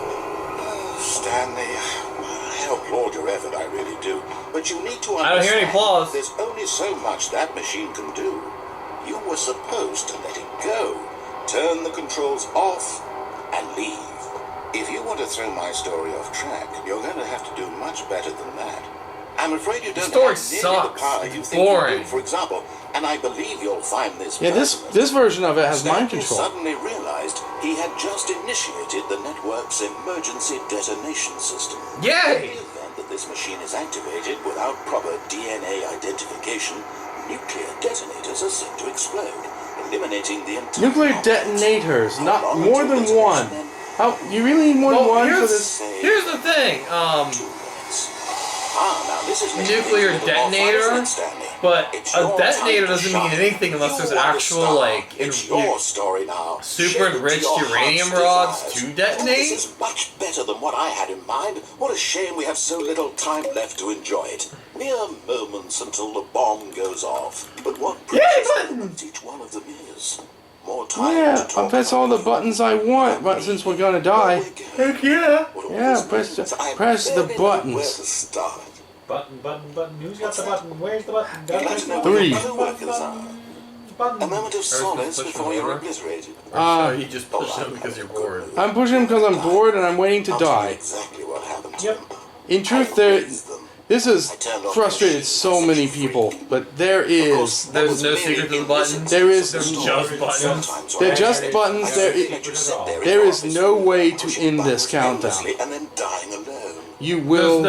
Stanley, I applaud your effort, I really do. But you need to understand, I don't hear any applause. there's only so much that machine can do. You were supposed to let it go. Turn the controls off and leave. If you want to throw my story off track, you're going to have to do much better than that. I'm afraid you don't story have nearly the sucks. power you It's think you boring. do, for example, and I believe you'll find this Yeah, personal. this version of it has mind Stanley control. suddenly realized he had just initiated the network's emergency detonation system. In Yay! the event that this machine is activated without proper DNA identification, nuclear detonators are set to explode, eliminating the entire... Nuclear detonators, not more than one. How you really need more than Well, one for here's, this? here's the thing. 2 minutes. Now this is Nuclear detonator, but a detonator doesn't mean anything unless there's actual, like, it's your story now. super Shape it to enriched your uranium heart's rods desires. to detonate? This is much better than what I had in mind. What a shame we have so little time left to enjoy it. Mere moments until the bomb goes off. But what precious moments each one of them is. More time Yeah, to I'll talk press all the about buttons I want, but since we're gonna die. Heck yeah! Yeah, press the buttons. Where to start. Button. Who's got the button? Where's the button? You'd like to know Three. where your co-workers are. A Button. moment of solace push before you're over. obliterated. Or you just push them because you're bored. I'm pushing him because I'm bored and I'm waiting to I'll tell you die. exactly what happened to Yep. them. In truth, this has frustrated so many people, but there is There's no secret to the button. There is There's just buttons. they're just buttons. There is no way to end this countdown. And then dying alone. You will.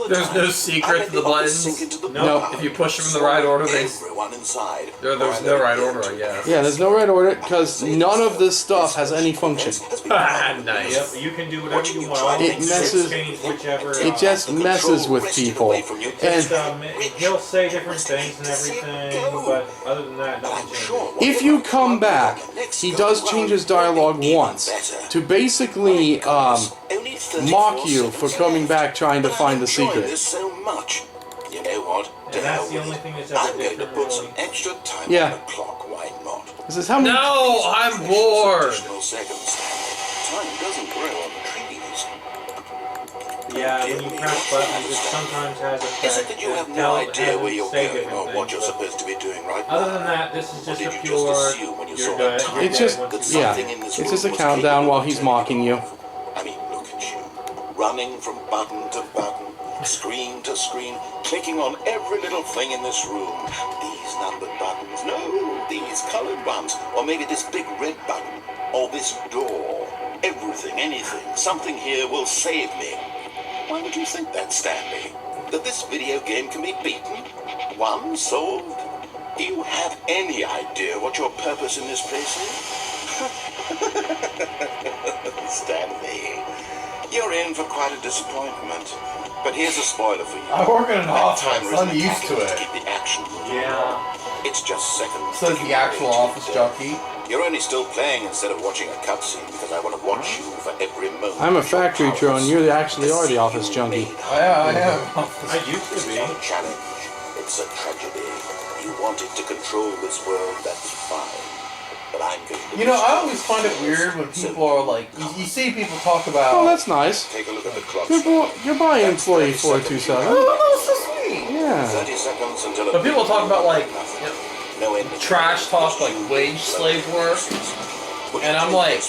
There's no secret to the buttons. No. If you push them in the right order, Everyone inside. there's no right order, I guess. Yeah, there's no right order because none of this stuff has any function. Nice. Yep, you can do whatever you want. All It things messes- change whichever. It just messes with people, and He'll say different things and everything, but other than that, nothing changes. if you come back, he does change his dialogue once to basically mock you for coming back trying to find the secret. This so much. You know what? And that's the only thing that's ever I'm going to different, put some really. extra time Yeah. on the clock. Why not? This is how many. No, I'm bored. Additional seconds. Time doesn't grow on trees. Yeah, when you press buttons, it sometimes has a Is it that you have no idea where you're going or what you're supposed to be doing right now? Other than that, this is Or just did a you pure. just assume when you saw that time It's just, that yeah, something in this it's room just a was countdown capable while of he's turning mocking it you. off? I mean, look at you. Running from button to button, screen to screen, clicking on every little thing in this room. These numbered buttons, no, these colored ones. Or maybe this big red button. Or this door. Everything, anything, something here will save me. Why would you think that, Stanley? That this video game can be beaten? Won? Solved? Do you have any idea what your purpose in this place is? Stanley, you're in for quite a disappointment. But here's a spoiler for you. I work in an That office. timer I'm isn't used to talking it. keep the action moving. Yeah. It's just seconds. Says ticking the actual away to office eternity. junkie. You're only still playing instead of watching a cutscene because I want to watch you for every moment. I'm a of your factory powers. drone. You actually are the office junkie. Yeah, I am. I used to It's be. not a challenge. It's a tragedy. You wanted to control this world, that's fine. But I'm going to... You know, I always find it weird when people are like, you see people talk about. Oh, that's nice. Take a look at the clock. Goodbye, employee 427. Oh, that's so sweet. Yeah. 30 seconds until... But people talk about like, you know, no end trash talk, like wage slave work. And I'm like,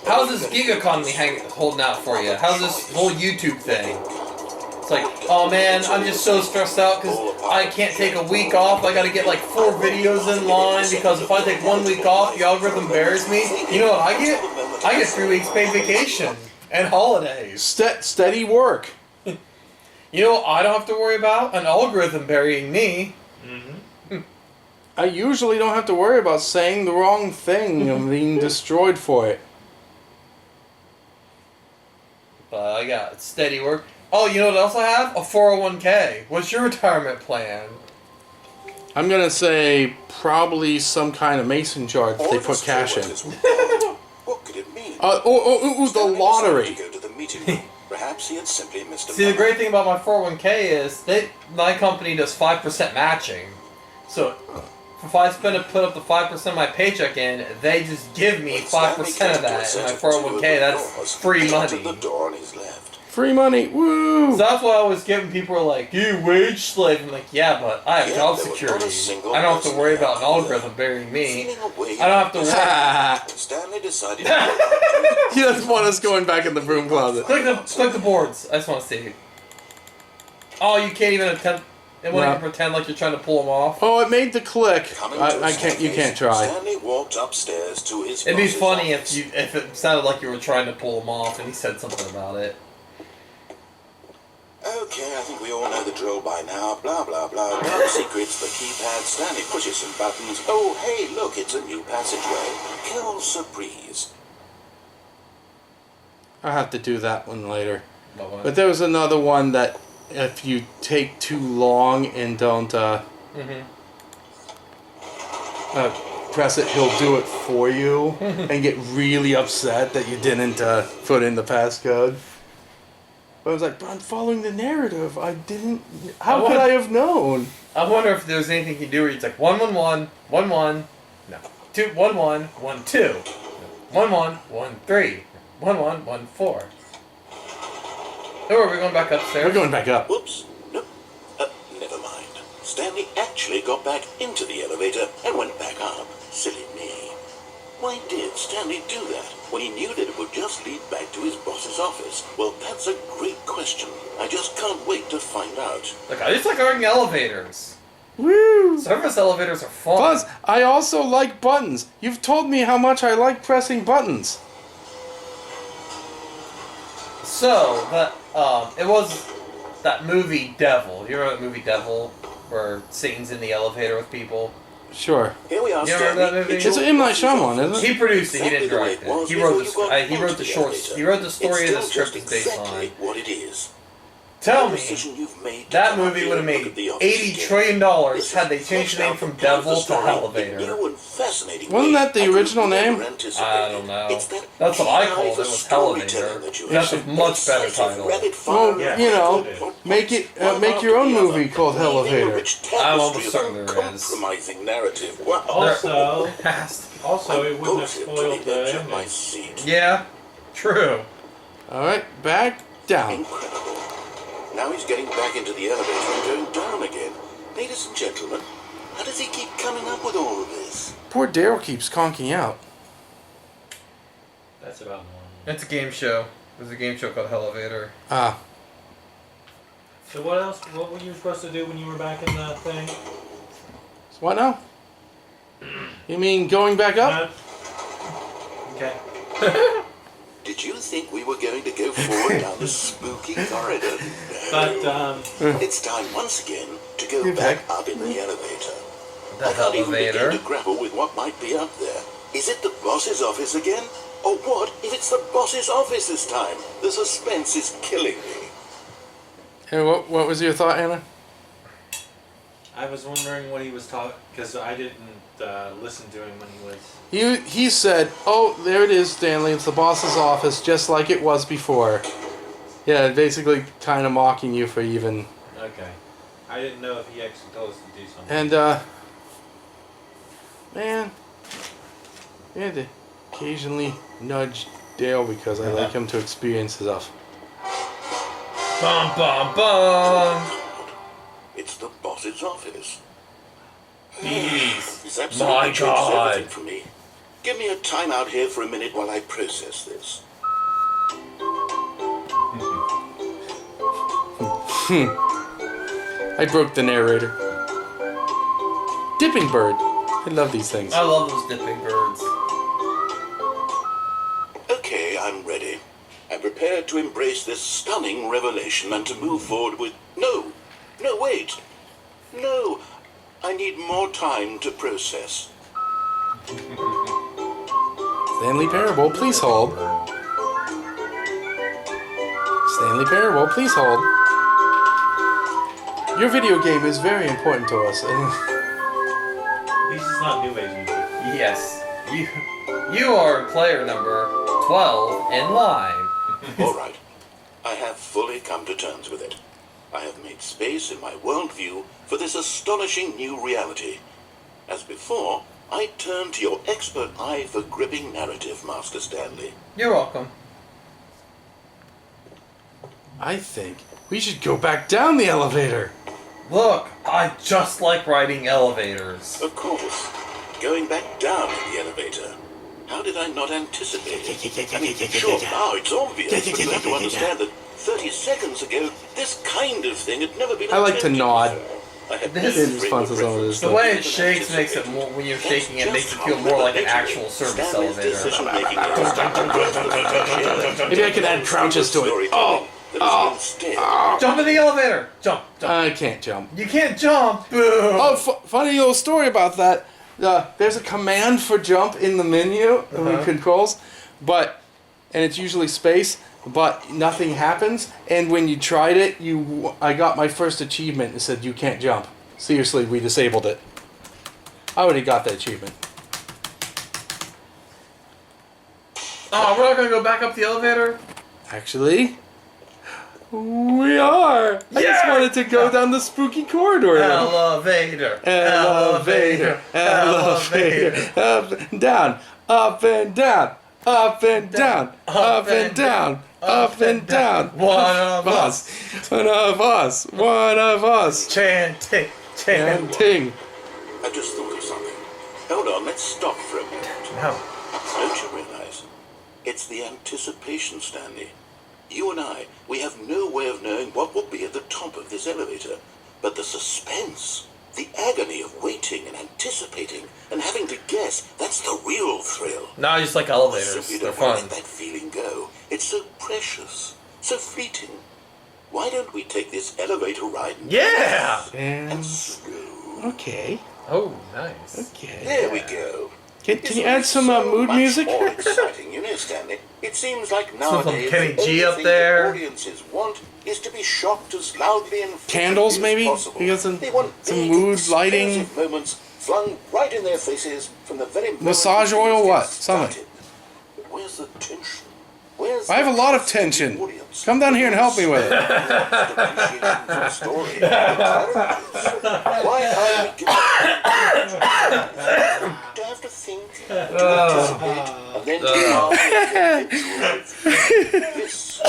how's this gig economy holding out for you? How's this whole YouTube thing? It's like, oh man, I'm just so stressed out because I can't take a week off. I gotta get like 4 videos in line because if I take 1 week off, the algorithm buries me. You know what I get? I get 3 weeks paid vacation and holidays. Steady work. You know what I don't have to worry about? An algorithm burying me. I usually don't have to worry about saying the wrong thing and being destroyed for it. But I got steady work. Oh, you know what else I have? A 401k. What's your retirement plan? I'm gonna say probably some kind of mason jar that they put cash in. What could it mean? The Stanley lottery. decided to go to the meeting. Perhaps he had simply missed a See, the memo. great thing about my 401k is my company does 5% matching. So if I put up the 5% of my paycheck in, they just give me 5% of that in my 401k. That's free money. The door on his left. Free money. Woo! So that's why I was giving people are like, you wage slave. I'm like, yeah, but I have Yeah, job there was not a security. single I don't have to person worry there. about an algorithm burying me. Feeling away I don't have to worry. Ha! Stanley decided He doesn't want us going back in the broom closet. Click the boards. I just want to see. Oh, you can't even attempt. It won't No. even pretend like you're trying to pull them off. Oh, it made the click. Coming to I can't. You can't try. Stanley walked upstairs to his It'd be boss's funny office. if it sounded like you were trying to pull them off and he said something about it. Okay, I think we all know the drill by now. Blah, blah, blah. No secrets, the keypad. Stanley pushes some buttons. Oh, hey, look, it's a new passageway. Quelle surprise. I'll have to do that one later. But what? But there was another one that if you take too long and don't press it, he'll do it for you and get really upset that you didn't put in the passcode. But I was like, but I'm following the narrative. I didn't. How could I have known? I wonder if there's anything you can do where it's like 111, 11, no, 211, 12, 11, 13, 11, 14. Oh, are we going back upstairs? We're going back up. Whoops. Nope. Never mind. Stanley actually got back into the elevator and went back up. Silly me. Why did Stanley do that when he knew that it would just lead back to his boss's office? Well, that's a great question. I just can't wait to find out. Look, I just like going elevators. Woo! Service elevators are fun. Buzz, I also like buttons. You've told me how much I like pressing buttons. So, that, it was that movie Devil. You remember that movie Devil? Where Satan's in the elevator with people? Sure. Here we are, You remember that Stanley. movie? It's It's your an M. Night boss's Shyamalan, office. isn't it? He produced it, he didn't Exactly the way direct it was it. He before wrote you got he wrote onto the the short, elevator. he wrote the story It's of the still script just is based exactly on. what it is. Tell The me, decision you've made to that come up movie here would have and made look at the office $80 again. trillion This had they is changed the name fleshed from out the part of the Devil to story in Elevator. new and fascinating Wasn't way that the I could original never name? anticipate. I don't know. It's that That's what I keen called eye it, for was storytelling Elevator. that you That's have. a much better Incisive, title. rapid-fire Well, Yeah, you know, absolutely. make it One make your after own the other, movie called weaving a Elevator. rich I'm tapestry almost of certain there is. uncompromising narrative. Wow. Also, Past. also it wouldn't have Bullshit spoiled putting edge the on my ending. seat. Yeah, true. All right, back. down. Incredible. Now he's getting back into the elevator and going down again. Ladies and gentlemen, how does he keep coming up with all of this? Poor Daryl keeps conking out. That's about normal. It's a game show. There's a game show called Elevator. Ah. So what else? What were you supposed to do when you were back in the thing? What now? You mean going back up? Okay. Did you think we were going to go forward down the spooky corridor? But It's time once again to go back up in the elevator. The I can't even begin elevator. to grapple with what might be up there. Is it the boss's office again? Or what if it's the boss's office this time? The suspense is killing me. Hey, what was your thought, Anna? I was wondering what he was talking, because I didn't listen to him when he was. He said, "Oh, there it is, Stanley. It's the boss's office, just like it was before." Yeah, basically kind of mocking you for even. Okay. I didn't know if he actually told us to do something. And man, we had to occasionally nudge Dale because I like him to experience stuff. Bum bum bum. It's the boss's office. Jeez. It's My absolutely changed God. everything for me. Give me a time out here for a minute while I process this. I broke the narrator. Dipping bird. I love these things. I love those dipping birds. Okay, I'm ready. I'm prepared to embrace this stunning revelation and to move forward with... No, wait. No, I need more time to process. Stanley Parable, please hold. Stanley Parable, please hold. Your video game is very important to us. At least it's not New Age music. Yes. You are player number 12 in line. All right. I have fully come to terms with it. I have made space in my worldview for this astonishing new reality. As before, I turn to your expert eye for gripping narrative, Master Stanley. You're welcome. I think we should go back down the elevator. Look, I just like riding elevators. Of course. Going back down in the elevator. How did I not anticipate it? I mean, sure, now it's obvious, but you have to understand that 30 seconds ago, this kind of thing had never been I like to attempted nod. before. I have This no is frame response of to some of this reference The stuff. way it shakes makes it more, when you're shaking it, makes it feel more like an actual service elevator. Maybe I could add crouches to it. Jump in the elevator! Jump. I can't jump. You can't jump! Boo! Oh, funny little story about that. There's a command for jump in the menu, in the controls, and it's usually space, but nothing happens. And when you tried it, I got my first achievement. It said you can't jump. Seriously, we disabled it. I already got that achievement. Oh, we're not gonna go back up the elevator? Actually, we are. I just Yeah! wanted to go down the spooky corridor. Elevator. Elevator, elevator, up and down, up and down, up and down, up and down, up and down. One of us. One of us, one of us. Chanting. Chanting. I just thought of something. Hold on, let's stop for a minute. No. Don't you realize? It's the anticipation, Stanley. You and I, we have no way of knowing what will be at the top of this elevator. But the suspense, the agony of waiting and anticipating and having to guess, that's the real thrill. No, I just like I elevators. simply They're don't want to fun. let that feeling go. It's so precious, so fleeting. Why don't we take this elevator ride Yeah! And slow? okay, Oh, nice. okay. There we go. Can Isn't you add it some so mood much music? more exciting, you know, Stanley. It seems like Some nowadays Kenny the G only up thing there. that audiences want is to be shocked as loudly and Candles, frequently maybe? as possible. You got some- They want some big, mood lighting? explosive moments flung right in their faces from the very moment Massage that oil, things what? get Something. started. But where's the tension? Where's I have a the lot of trust in the tension. audience? Come down here and help me with it. Appreciation for the story. The characters. Why are we giving to have to think, to anticipate, and then to this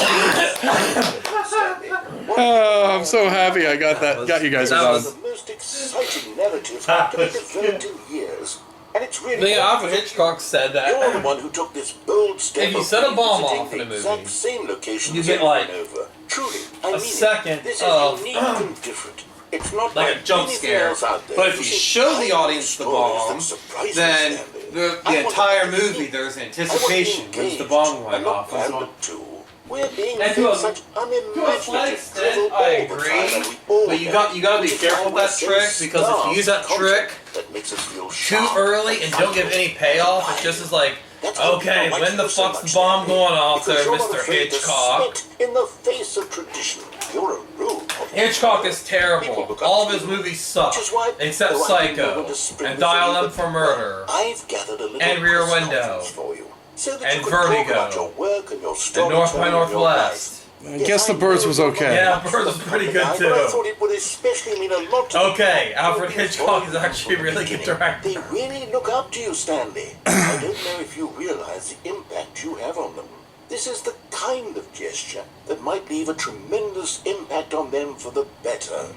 so happy I got you guys that without was- him. The most exciting narrative to be developed in years. And it's really Alfred Hitchcock said You're the that one who took this bold step if you of set a bomb revisiting off in the a movie, exact same locations you get, over like, and over. Truly, I mean a it. second This is of unique and different. It's not like a jump anything scare. else out there. But if you This is show the kind of audience the stories bomb, that surprise then us, Stanley. the I want to entire be movie, unique. there's I anticipation. want When's the engaged bomb going and not off? When's the bomb? pandered to. We're being And fed to a- such to a slight unimaginative extent, drivel I all the agree, time, and we all but you have gotta be it. careful with that trick, because if you use that trick that makes us feel too sharp early and don't give any payoff, it's just as like, okay, when the fuck's the bomb going off there, Mr. Hitchcock? In the face of tradition, you're a rule. Hitchcock is terrible. All of his movies suck, except Psycho, and Dial M for Murder, I've gathered a little and Rear press Window, conference for you, so that and you can talk Vertigo, about your work and your and North by storytelling and your Northwest. I guess The Birds was okay. Yeah, Birds was pretty good But I too. thought it would especially mean a lot to Okay, the Alfred Hitchcock is actually a really good director. They really look up to you, Stanley. I don't know if you realize the impact you have on them. This is the kind of gesture that might leave a tremendous impact on them for the better.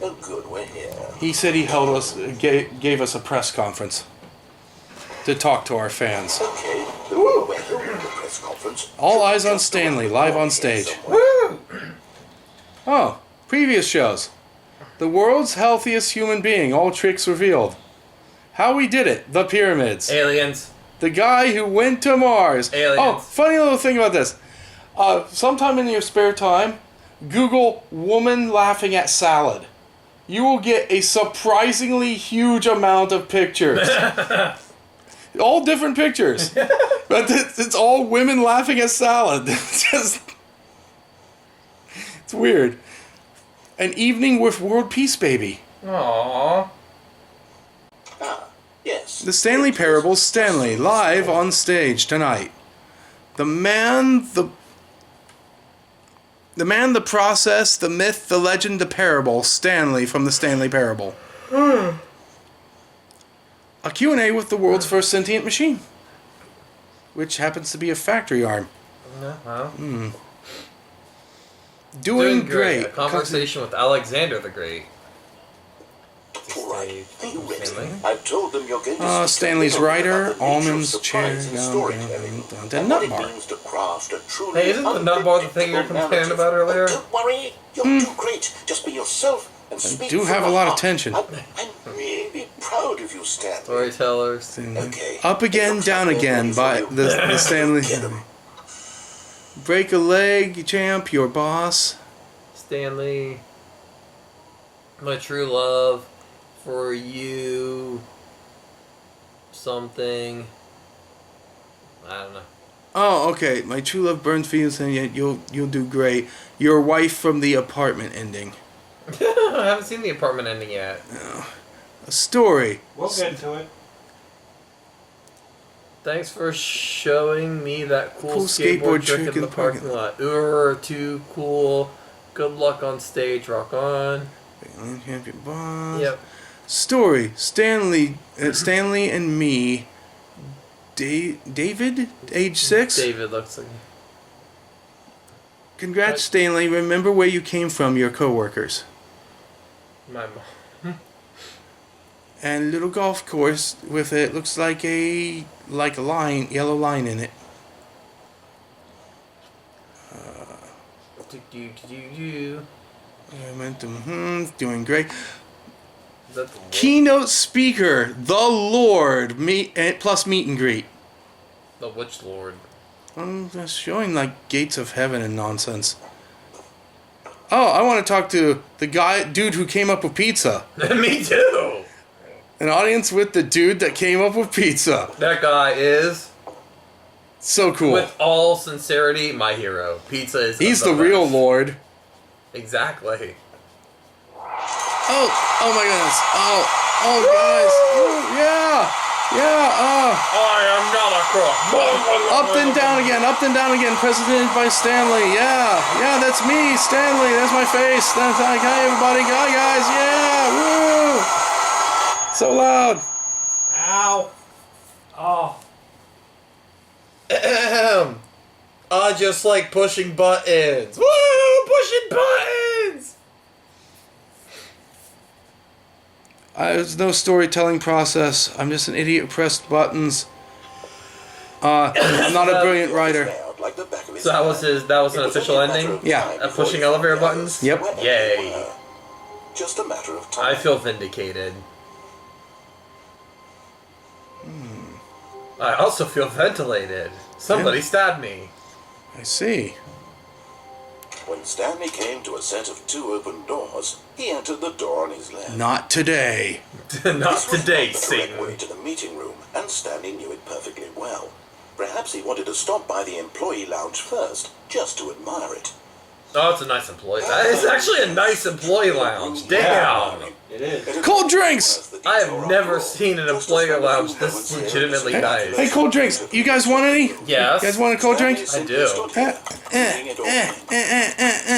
Oh, good, we're here. He said he gave us a press conference to talk to our fans. Okay, we're holding the press conference. All eyes on Stanley, live on stage. Woo! Oh, previous shows. The world's healthiest human being, all tricks revealed. How we did it, the pyramids. Aliens. The guy who went to Mars. Aliens. Oh, funny little thing about this. Sometime in your spare time, Google woman laughing at salad. You will get a surprisingly huge amount of pictures. All different pictures. But it's all women laughing at salad. It's weird. An evening with world peace, baby. Aww. Ah, yes. The Stanley Parable, Stanley, live on stage tonight. The man, the process, the myth, the legend, the parable, Stanley from the Stanley Parable. A Q&A with the world's first sentient machine, which happens to be a factory arm. Doing great. A conversation with Alexander the Great. All right, are you ready? Stanley? I've told them you're going to speak Stanley's a little writer, about the nature of almonds, surprise chair, in storytelling, the and nut what it bar. means to craft a truly Hey, isn't the nut bar the thing you were complaining unpredictable about earlier? narrative. Don't worry, you'll do great. Just be yourself and speak do from have a the lot of heart. tension. I'm really proud of you, Stanley. Storytellers. Okay. Up again, down again by the Stanley. Get 'em. Break a leg, champ, your boss. Stanley. My true love for you. Something. I don't know. Oh, okay. My true love burns for you, and yet you'll do great. Your wife from the apartment ending. I haven't seen the apartment ending yet. A story. We'll get to it. Thanks for showing me that cool, Cool skateboard trick in the parking lot. Too cool. Good luck on stage. Rock on. Champion boss. Yep. Story. Stanley and me. David, age 6. David looks like. Congrats, Stanley. Remember where you came from, your coworkers. My mom. And little golf course with it looks like a line, yellow line in it. Doing great. That's the Keynote speaker, the Lord, plus meet and greet. The Witch Lord. I'm just showing like gates of heaven and nonsense. Oh, I want to talk to the dude who came up with pizza. Me too. An audience with the dude that came up with pizza. That guy is, So cool. with all sincerity, my hero. Pizza is. He's the real best. Lord. Exactly. Oh my goodness. Oh guys. Oh, yeah. I am not a crook. Up and down again. Presented by Stanley. Yeah, that's me, Stanley. That's my face. That's like, hi everybody, hi guys. Yeah, woo. So loud. Ow. Oh. Ahem. I just like pushing buttons. Woo! Pushing buttons! There's no storytelling process. I'm just an idiot who pressed buttons. I'm not a brilliant writer. Like the back of his So that was hand. his. That was It an was official only a matter ending. of Yeah. time before Pushing he elevator found buttons? out Yep. wherever they Yay. were. Just a matter of time. I feel vindicated. I also feel ventilated. Somebody stabbed me. I see. When Stanley came to a set of 2 open doors, he entered the door on his left. Not today. Not This was today, not the correct way Satan. to the meeting room, and Stanley knew it perfectly well. Perhaps he wanted to stop by the employee lounge first, just to admire it. Oh, it's a nice employee. It's actually a nice employee lounge. Damn. It is. Cold drinks! I have never seen an employee lounge this legitimately nice. Hey, cold drinks. You guys want any? Yes. You guys want a cold drink? I do.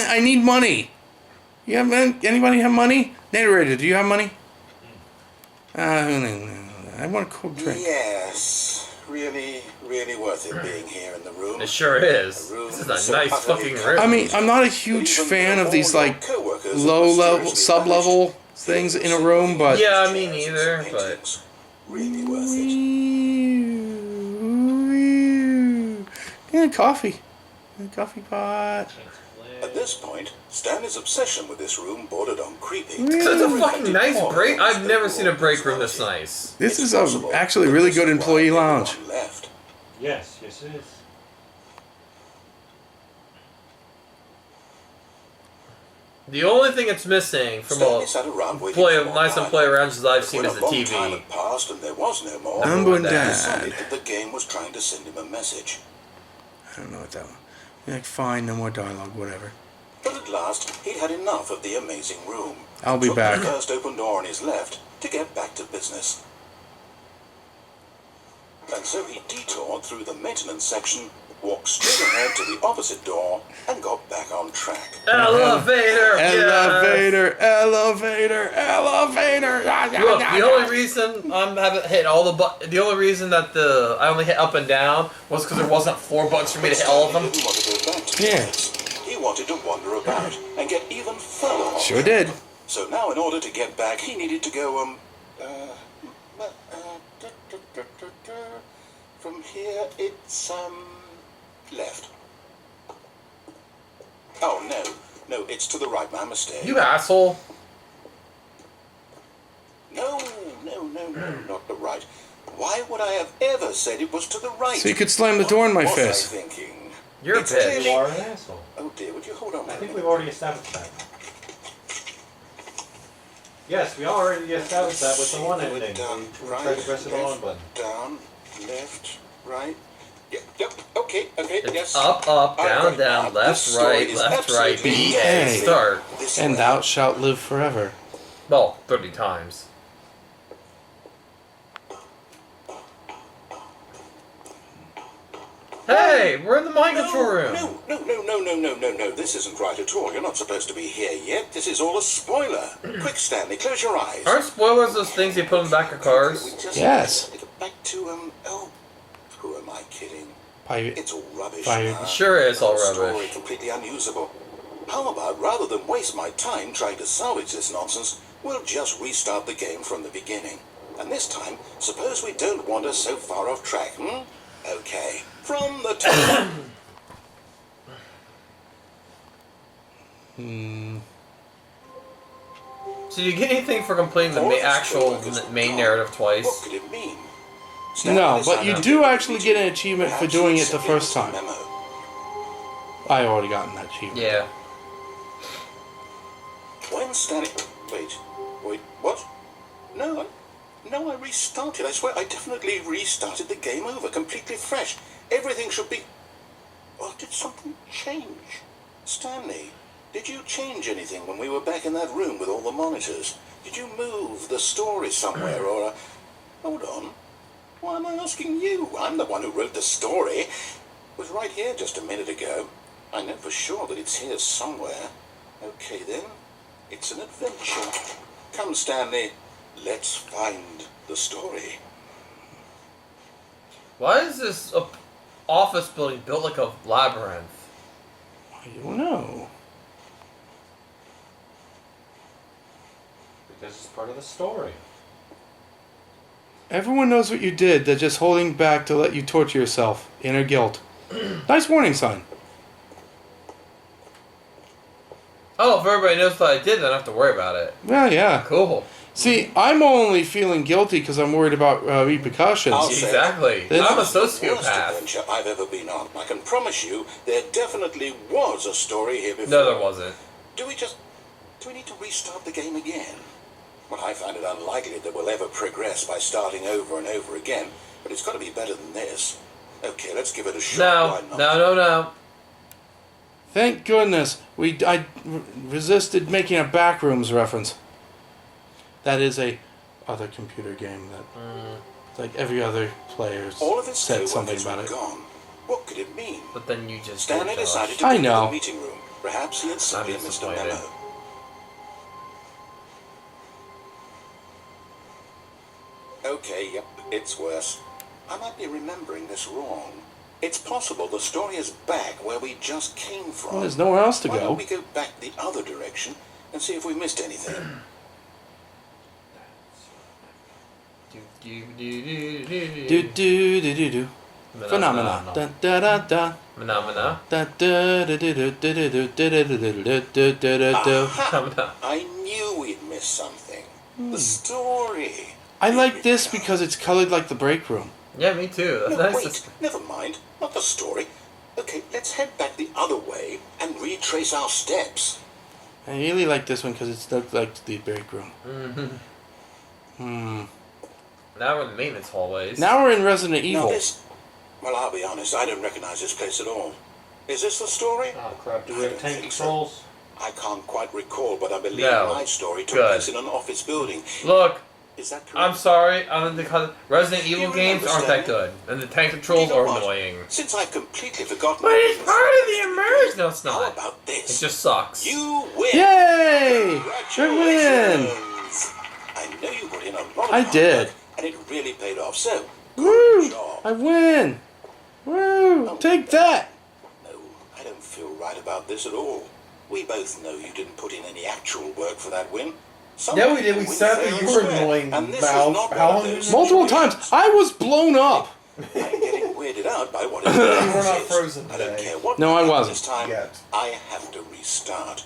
I need money. You have anybody have money? Narrator, do you have money? I want a cold drink. Yes, really worth it being here in the room. It sure is. This is a nice fucking room. I mean, I'm not a huge fan of these like low-level, sub-level things in a room, but Yeah, me neither, but really worth it. Yeah, coffee. Coffee pot. At this point, Stanley's obsession with this room bordered on creepy. it's a fucking nice break. I've never seen a break room this nice. This is actually a really good employee lounge. Left. Yes, it is. The only thing it's missing from Stanley a sat around waiting for more nice time. employee lounges I've seen When is a the long time TV. had passed and there was no more, Number one he dad. decided that the game was trying to send him a message. I don't know what that one. Like, fine, no more dialogue, whatever. But at last, he'd had enough of the amazing room. I'll be Took back. the first open door on his left to get back to business. And so he detoured through the maintenance section, walked straight ahead to the opposite door, and got back on track. Elevator! yes! Elevator, elevator, elevator. Look, the only reason I haven't hit all the only reason that I only hit up and down was because there wasn't 4 buttons for me to hit all of them. He didn't want to go back to Yeah. business. He wanted to wander about and get even further off. Sure did. So now, in order to get back, he needed to go, from here, it's, left. Oh, no, it's to the right, my mistake. You asshole. No, not the right. Why would I have ever said it was to the right? So you could slam the door in my What was I face. thinking? You're a It's bitch. You are an asshole. Oh dear, would you hold on? I a think minute? we've already established that. Yes, we already established that with the one Do it ending. down, We right, tried to press the left, on button. down, left, right. Yep, okay, It's yes. up, All down, right, now, down, this left, story right, is left, right, absolutely B, A, Hey. start. This And way. thou shalt live forever. Well, 30 times. Hey, we're in the mind control room. No, this isn't right at all. You're not supposed to be here yet. This is all a spoiler. Quick, Stanley, close your eyes. Aren't spoilers those things you put in the back of cars? We just Yes. get back to, who am I kidding? Pirate. It's all rubbish Fire. now. It sure is all The story rubbish. completely unusable. How about, rather than waste my time trying to salvage this nonsense, we'll just restart the game from the beginning. And this time, suppose we don't wander so far off track, Okay, from the top. So you get anything for completing the actual main narrative What twice? could it mean? No, but you do actually get an achievement for Perhaps doing it's it the simply first a time. memo. I already gotten that achievement. Yeah. When Stanley... Wait, what? No, I restarted. I swear, I definitely restarted the game over, completely fresh. Everything should be... Or did something change? Stanley, did you change anything when we were back in that room with all the monitors? Did you move the story somewhere, or... Hold on. Why am I asking you? I'm the one who wrote the story. It was right here just a minute ago. I know for sure that it's here somewhere. Okay, then. It's an adventure. Come, Stanley. Let's find the story. Why is this office building built like a labyrinth? I don't know. Because it's part of the story. Everyone knows what you did. They're just holding back to let you torture yourself. Inner guilt. Nice warning sign. Oh, if everybody knows what I did, then I don't have to worry about it. Well, yeah. Cool. See, I'm only feeling guilty because I'm worried about repercussions. I'll say Exactly. This I'm a It's the worst sociopath. adventure I've ever been on. I can promise you, there definitely was a story here before. No, there wasn't. Do we need to restart the game again? Well, I find it unlikely that we'll ever progress by starting over and over again, but it's got to be better than this. Okay, let's give it a shot. No, Why not? no. Thank goodness I resisted making a Backrooms reference. That is a other computer game that, like every other player All of his said something co-workers about were it. gone. What could it mean? But then you just Stanley did, Josh. decided to I go know. to the meeting room. Perhaps he had simply I'm missed a disappointed. memo. Okay, yep, it's worse. I might be remembering this wrong. It's possible the story is back where we just came from. Well, there's nowhere else to Why go. don't we go back the other direction and see if we missed anything? Do do do do do. Phenomena. Da da da da. Phenomena. Da da da da da da da da da da da da. Phenomena. I knew we'd missed something. The story. I like this because it's colored like the break room. Yeah, me too. That's No, nice. wait, never mind. Not the story. Okay, let's head back the other way and retrace our steps. I really like this one because it's looked like the break room. Now we're in the maintenance hallways. Now we're in Resident Now Evil. this... Well, I'll be honest, I don't recognize this place at all. Is this the story? Oh crap, do we I have don't tank think so. controls? I can't quite recall, but I believe No. my story took Good. place in an office building. Look, Is that correct? I'm sorry. Because Resident Evil You games remember aren't that Stanley? good, and the tank controls You know are what? annoying. Since I've completely forgotten... But it's part of the immersion. No, it's How not. about It this? just sucks. You win! Yay! Good win! Congratulations! I know you put in a lot of I hard did. work, and it really paid off, so Woo! good job. I win! Woo! Take that! No, I don't feel right about this at all. We both know you didn't put in any actual work for that win. Yeah, we did. We Win said fair that and you were square, annoying, and this Valve. was not How one of long those Multiple situations. times. I was blown up. I'm getting weirded out by what it You were not is. frozen I don't today. care what No, I happens wasn't. this time. Yet. I have to restart.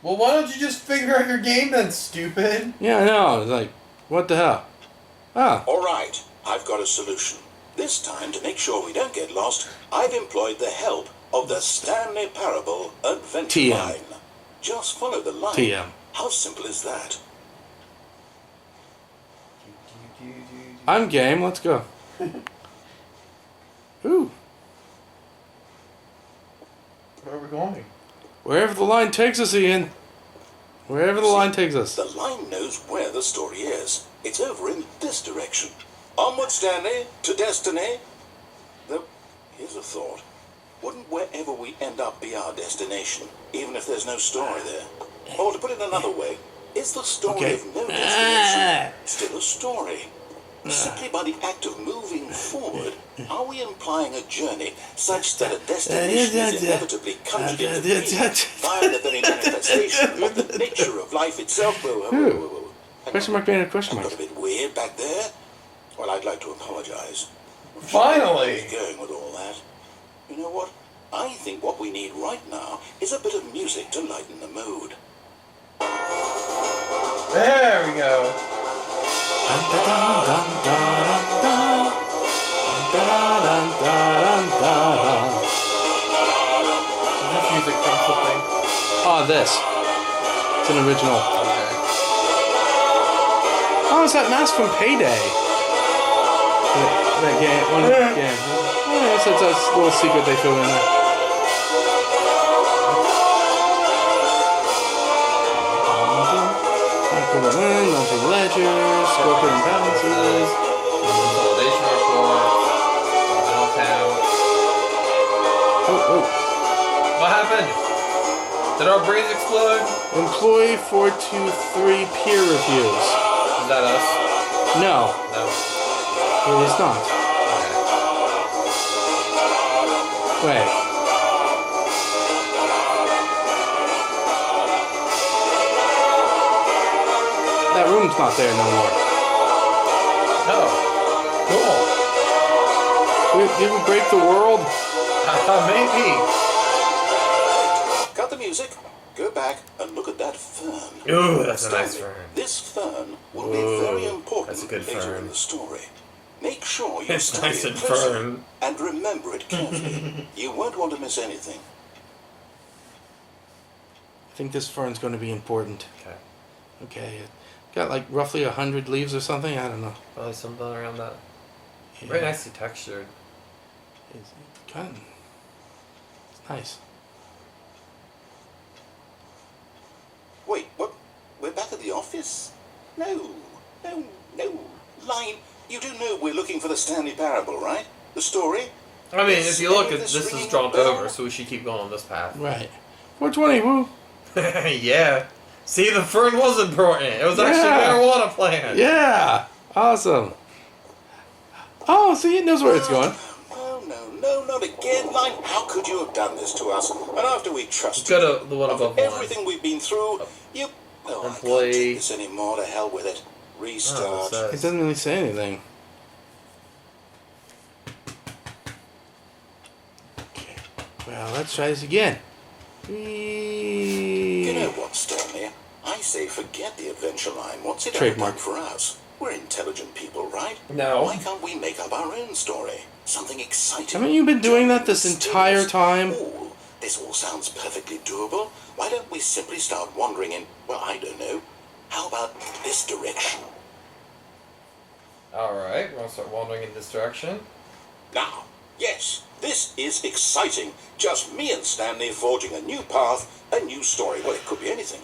Well, why don't you just figure out your game then, stupid? Yeah, I know. It's like, what the hell? Ah, All right, I've got a solution. This time, to make sure we don't get lost, I've employed the help of the Stanley Parable Adventure TM. Line. Just follow the line. TM. How simple is that? I'm game. Let's go. Ooh. Where are we going? Wherever the line takes us, Ian. Wherever the line takes us. The line knows where the story is. It's over in this direction. Onward, Stanley, to destiny. Though, here's a thought. Wouldn't wherever we end up be our destination, even if there's no story there? Or to put it another way, is the story Okay. of no destination still a story? Simply by the act of moving forward, are we implying a journey such that a destination is inevitably conjured into being via the very manifestation of the nature of life itself? Whoa. Hang Question on. mark being a question I mark. got a bit weird back there. Well, I'd like to apologize. Finally! Where going with all that? You know what? I think what we need right now is a bit of music to lighten the mood. There we go. Dun, dun, dun, dun, dun, dun, dun, dun, dun, dun. Is this music from something? Ah, this. It's an original. Okay. Oh, it's that mask from Payday. That game. One game. Yeah, it's a little secret they threw in there. Monthly ledgers, scorpion balances. Consolidation report. Mental count. Oh, What happened? Did our brains explode? oh. Employee 423 peer reviews. Is that us? No, No. it is not. Okay. Wait. That room Broom's not there no more. Oh, Did we break the world? cool. Maybe. Cut the music. Go back and look at that fern. Ooh, that's a nice Stanley, fern. This fern will Ooh, be very important that's a good later fern. in the story. Make sure you It's study nice it and closely firm. and remember it carefully. You won't want to miss anything. I think this fern's going to be important. Okay. Okay, it got like roughly 100 leaves or something. I don't know. Probably something around that. Yeah. Very nicely textured. It's kind of, it's nice. Wait, what? We're back at the office? No. Line, you do know we're looking for the Stanley Parable, right? The story? I mean, if Is you look any at of this ringing is dropped a bell? over, so we should keep going on this path. Right. 420. Woo. Yeah. See, the fern was important. It was actually Yeah. a marijuana plant. Yeah. Awesome. Oh, see, it knows where it's going. No, not again, Line. How could you have done this to us? And after we trusted Go you, to the one after above one. everything we've been through, you... Oh, I Employee. can't take this anymore. To hell with it. Oh, Restart. it It says- doesn't really say anything. Okay. Well, let's try this again. You know what, Stanley? I say forget the adventure line. What's it Trademark. done for us? We're intelligent people, right? No. Why can't we make up our own story? Something exciting. Haven't you been doing that this entire time? Ooh, this all sounds perfectly doable. Why don't we simply start wandering in, well, I don't know. How about this direction? Alright, we're gonna start wandering in this direction. Now, yes, this is exciting. Just me and Stanley forging a new path, a new story. Well, it could be anything.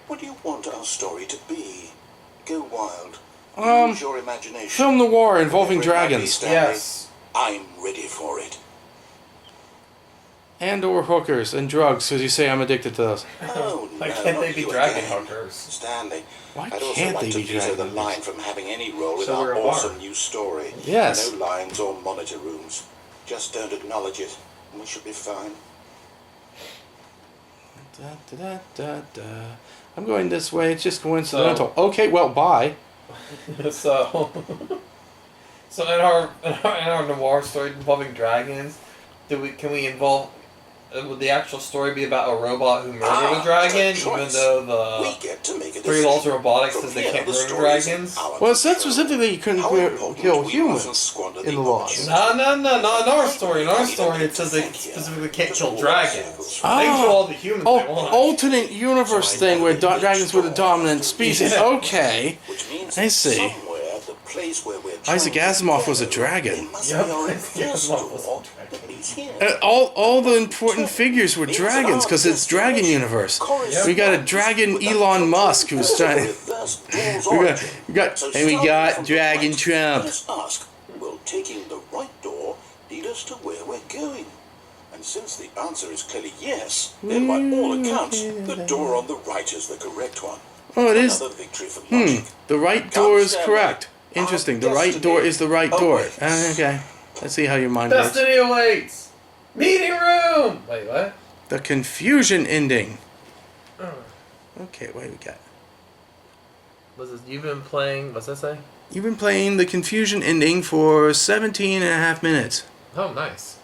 What do you want our story to be? Go wild. Use your imagination. Film noir involving Whatever it might be, dragons. Stanley, Yes. I'm ready for it. And or hookers and drugs, because you say I'm addicted to those. Oh, Why no, can't not they be you dragon again. hookers? Stanley, Why I'd also can't like they to be veto dragon the hookers? line from having any role in So we're our a bar. awesome new story. Yes. No lines or monitor rooms. Just don't acknowledge it, and we should be fine. Da, da, da, da. I'm going this way. It's just coincidental. Okay, well, bye. So in our noir story involving dragons, can we involve? Would the actual story be about a robot who murdered a dragon, good even choice. though We the get to make a three laws decision. of robotics From says they here, can't the murder story is dragons? our Well, it said control. specifically you couldn't How important kill we mustn't humans squander in the laws. opportunity. No, not in our story. In our You don't story, need it says to they think here. specifically can't Just kill walk in dragons. circles. They can kill all the humans they want. Alternate universe thing where dragons were the dominant species. Yeah. Okay. Which means I see. somewhere, the place where we're Isaac trying to Asimov was a go, dragon. it must Yep, be our Isaac first Asimov was a door that leads here. All the important figures were dragons because it's Dragon Universe. We got a dragon Elon Musk who's trying. We got Dragon Trump. Let's ask, will taking the right door lead us to where we're going? And since the answer is clearly yes, then by all accounts, the door on the right is the correct one. Oh, it is. Another victory for logic. The right door is correct. Interesting. The right door is the right door. Okay. Let's see how your mind works. Destiny awaits. Meeting room. Wait, what? The confusion ending. Okay, what do we got? Was this, you've been playing? What's that say? You've been playing the confusion ending for 17 and a half minutes. Oh, nice.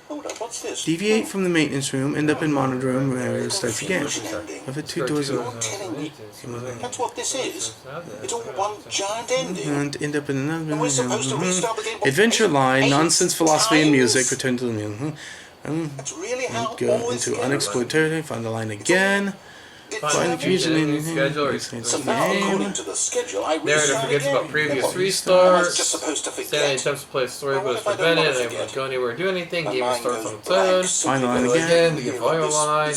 Hold up, what's this? Deviate from the maintenance room, end up in monitor room where it starts again. Confusion ending. Of the two doors You're open. telling me that's what this is? It's all one giant ending. And end up in And we're another supposed to restart the game. adventure line, eight nonsense philosophy and music, times? return to the music. That's really how Go all this into goes. unexplored territory, find the line again. Find the confusion New in schedule or So now, according to the schedule, I narrator restart forgets again. about previous What? I was restarts. just supposed to Stanley forget. attempts to play a story, Well, but what is if I don't prevented. wanna Able to forget? go anywhere or do anything. My Game mind restarts goes on its blank own. Find the line Go again. again. Begin volume line.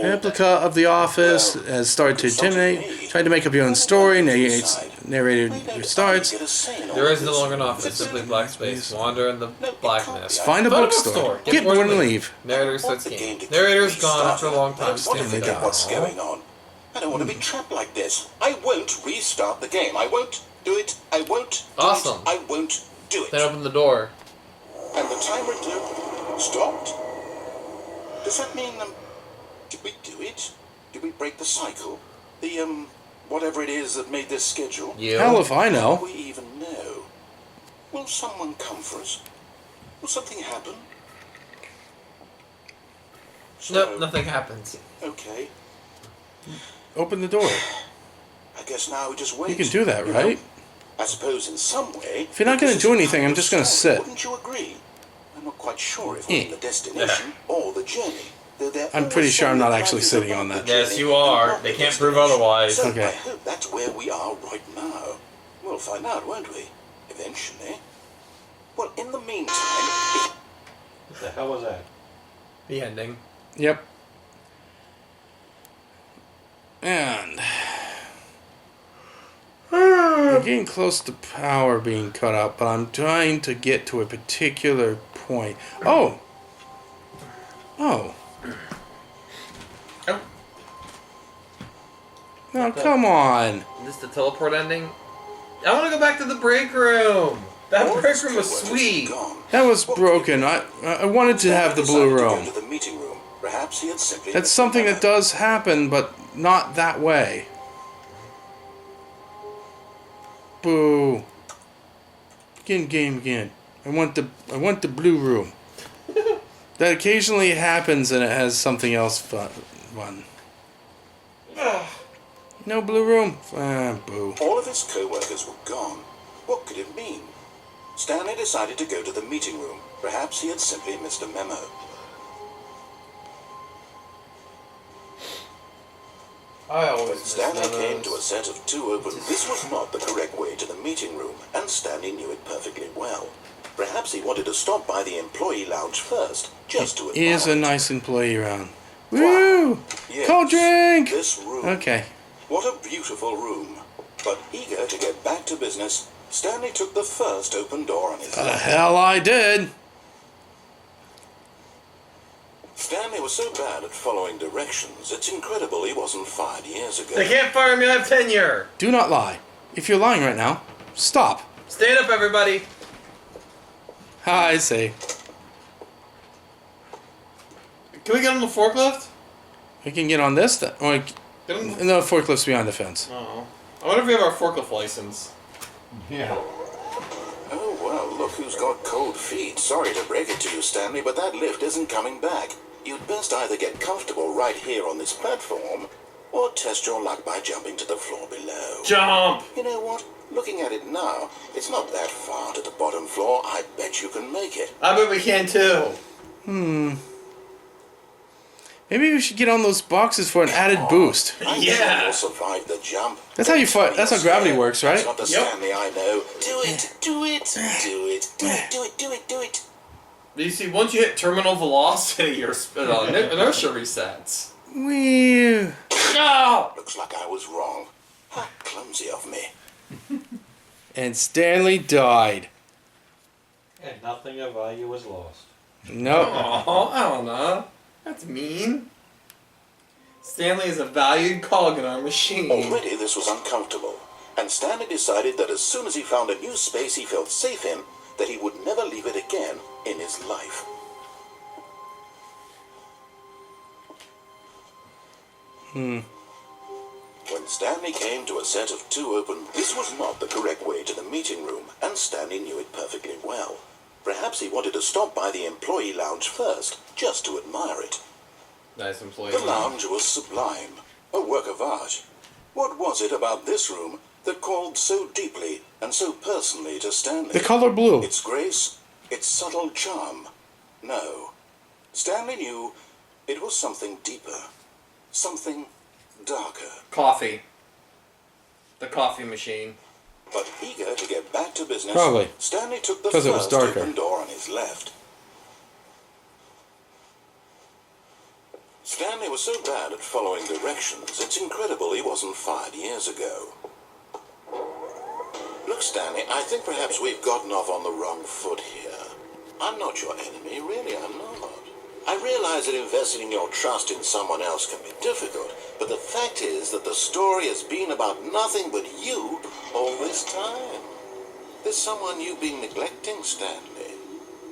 Replica of The Office has started to intimidate. Tried to make up your own story. Narrator restarts. There is no longer an office. Simply black space. Wander in the blackness. Find a bookstore. Get bored and leave. Narrator starts game. Narrator's gone after a long time. Stanley dies. What's going on? I don't want to be trapped like this. I won't restart the game. I won't do it. I won't do Awesome. it. I won't do it. Then open the door. And the timer stopped? Does that mean, did we do it? Did we break the cycle? The, whatever it is that made this schedule? You. Hell if I Do know. we even know? Will someone come for us? Will something happen? So, Nope, nothing happens. okay. Open the door. I guess now we just wait. You can do that, You know, right? I suppose in some way... If you're not gonna this do is anything, I'm just gonna story, sit. Wouldn't you agree? I'm not quite sure if Eh. we're in the destination or the journey. though there I'm always pretty sure I'm not some actually advantages sitting about on the that. Yes, journey you and are. not They the can't prove destination. otherwise. So Okay. I hope that's where we are right now. We'll find out, won't we? Eventually. Well, in the meantime... What the hell was that? The ending. Yep. And I'm getting close to power being cut out, but I'm trying to get to a particular point. Oh! Oh. Oh. No, come on. Is this the teleport ending? I want to go back to the break room. That break room was sweet. That was broken. I wanted to have the blue room. To the meeting room. Perhaps he had simply That's something that does happen, but not that way. Boo. Game again. I want the blue room. That occasionally happens and it has something else fun. No blue room? Boo. All of his co-workers were gone. What could it mean? Stanley decided to go to the meeting room. Perhaps he had simply missed a memo. I always When miss Stanley those. came to a set of two open, this was not the correct way to the meeting room, and Stanley knew it perfectly well. Perhaps he wanted to stop by the employee lounge first, just to admire Is a it. nice employee around. Woo! Yes, Cold drink! This room. Okay. What a beautiful room. But eager to get back to business, Stanley took the first open door on his The left. hell I did. Stanley was so bad at following directions, it's incredible he wasn't fired years ago. They can't fire me. I have tenure. Do not lie. If you're lying right now, stop. Stand up, everybody. I see. Can we get on the forklift? We can get on this. Get on the forklift's beyond the fence. Oh. I wonder if we have our forklift license. Yeah. Oh, well, look who's got cold feet. Sorry to break it to you, Stanley, but that lift isn't coming back. You'd best either get comfortable right here on this platform, or test your luck by jumping to the floor below. Jump! You know what? Looking at it now, it's not that far to the bottom floor. I bet you can make it. I bet we can too. Maybe we should get on those boxes for an added boost. I'm Yeah. sure you'll survive the jump. That's how you fight. That's how gravity works, That's right? not the Yep. Stanley I know. Do it, do it, do it, do it, do it, do it, do it. You see, once you hit terminal velocity, your inertia resets. Wee. No! Looks like I was wrong. How clumsy of me. And Stanley died. And nothing of value was lost. Nope. Oh, I don't know. That's mean. Stanley is a valued cog in our machine. Already this was uncomfortable, and Stanley decided that as soon as he found a new space he felt safe in, that he would never leave it again in his life. When Stanley came to a set of two open, this was not the correct way to the meeting room, and Stanley knew it perfectly well. Perhaps he wanted to stop by the employee lounge first, just to admire it. Nice employee. The lounge was sublime, a work of art. What was it about this room that called so deeply and so personally to Stanley? The color blue. Its grace, its subtle charm. No. Stanley knew it was something deeper, something darker. Coffee. The coffee machine. But eager to get back to business, Probably. Stanley took the 'Cause it was first darker. open door on his left. Stanley was so bad at following directions, it's incredible he wasn't fired years ago. Look, Stanley, I think perhaps we've gotten off on the wrong foot here. I'm not your enemy, really, I'm not. I realize that investing your trust in someone else can be difficult, but the fact is that the story has been about nothing but you all this time. There's someone you've been neglecting, Stanley.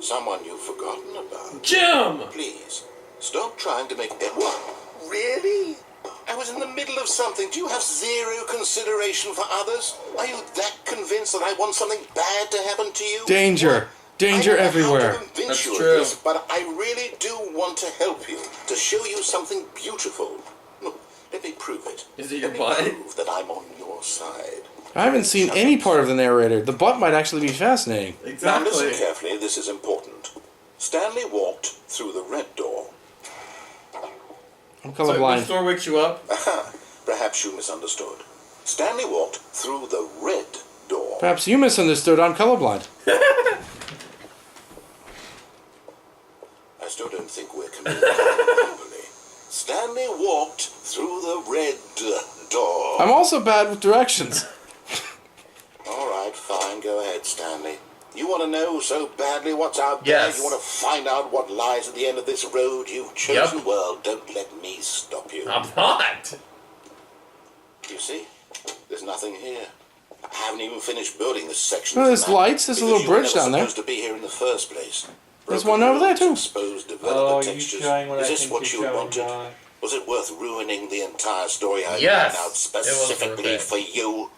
Someone you've forgotten about. Jim! Please, stop trying to make Ep1. Really? I was in the middle of something. Do you have zero consideration for others? Are you that convinced that I want something bad to happen to you? Danger. Danger I don't know everywhere. how to convince That's you of true. this, but I really do want to help you, to show you something beautiful. Look, let me prove it. Is it your Let butt? me prove that I'm on your side. I haven't seen any part of the narrator. The butt might actually be fascinating. Now listen carefully, this is important. Stanley walked through the red door. I'm So which colorblind. door wakes you up? Perhaps you misunderstood. Stanley walked through the red door. Perhaps you misunderstood. I'm colorblind. I still don't think we're communicating properly. Stanley walked through the red door. I'm also bad with directions. All right, fine. Go ahead, Stanley. You want to know so badly what's out Yes. there? You want to find out what lies at the end of this road you've chosen? Well, don't let me stop you. I'm not. You see? There's nothing here. I haven't even finished building this section. Oh, of the there's map, lights. There's a because little you were bridge never down there. supposed to be here in the first place. There's Broken one over there, roads, too. Exposed developer Oh, you textures. showing what Is I this think what you're you showing, wanted? John? Was it worth ruining the entire story I Yes, wrote out it was specifically worth it. for you?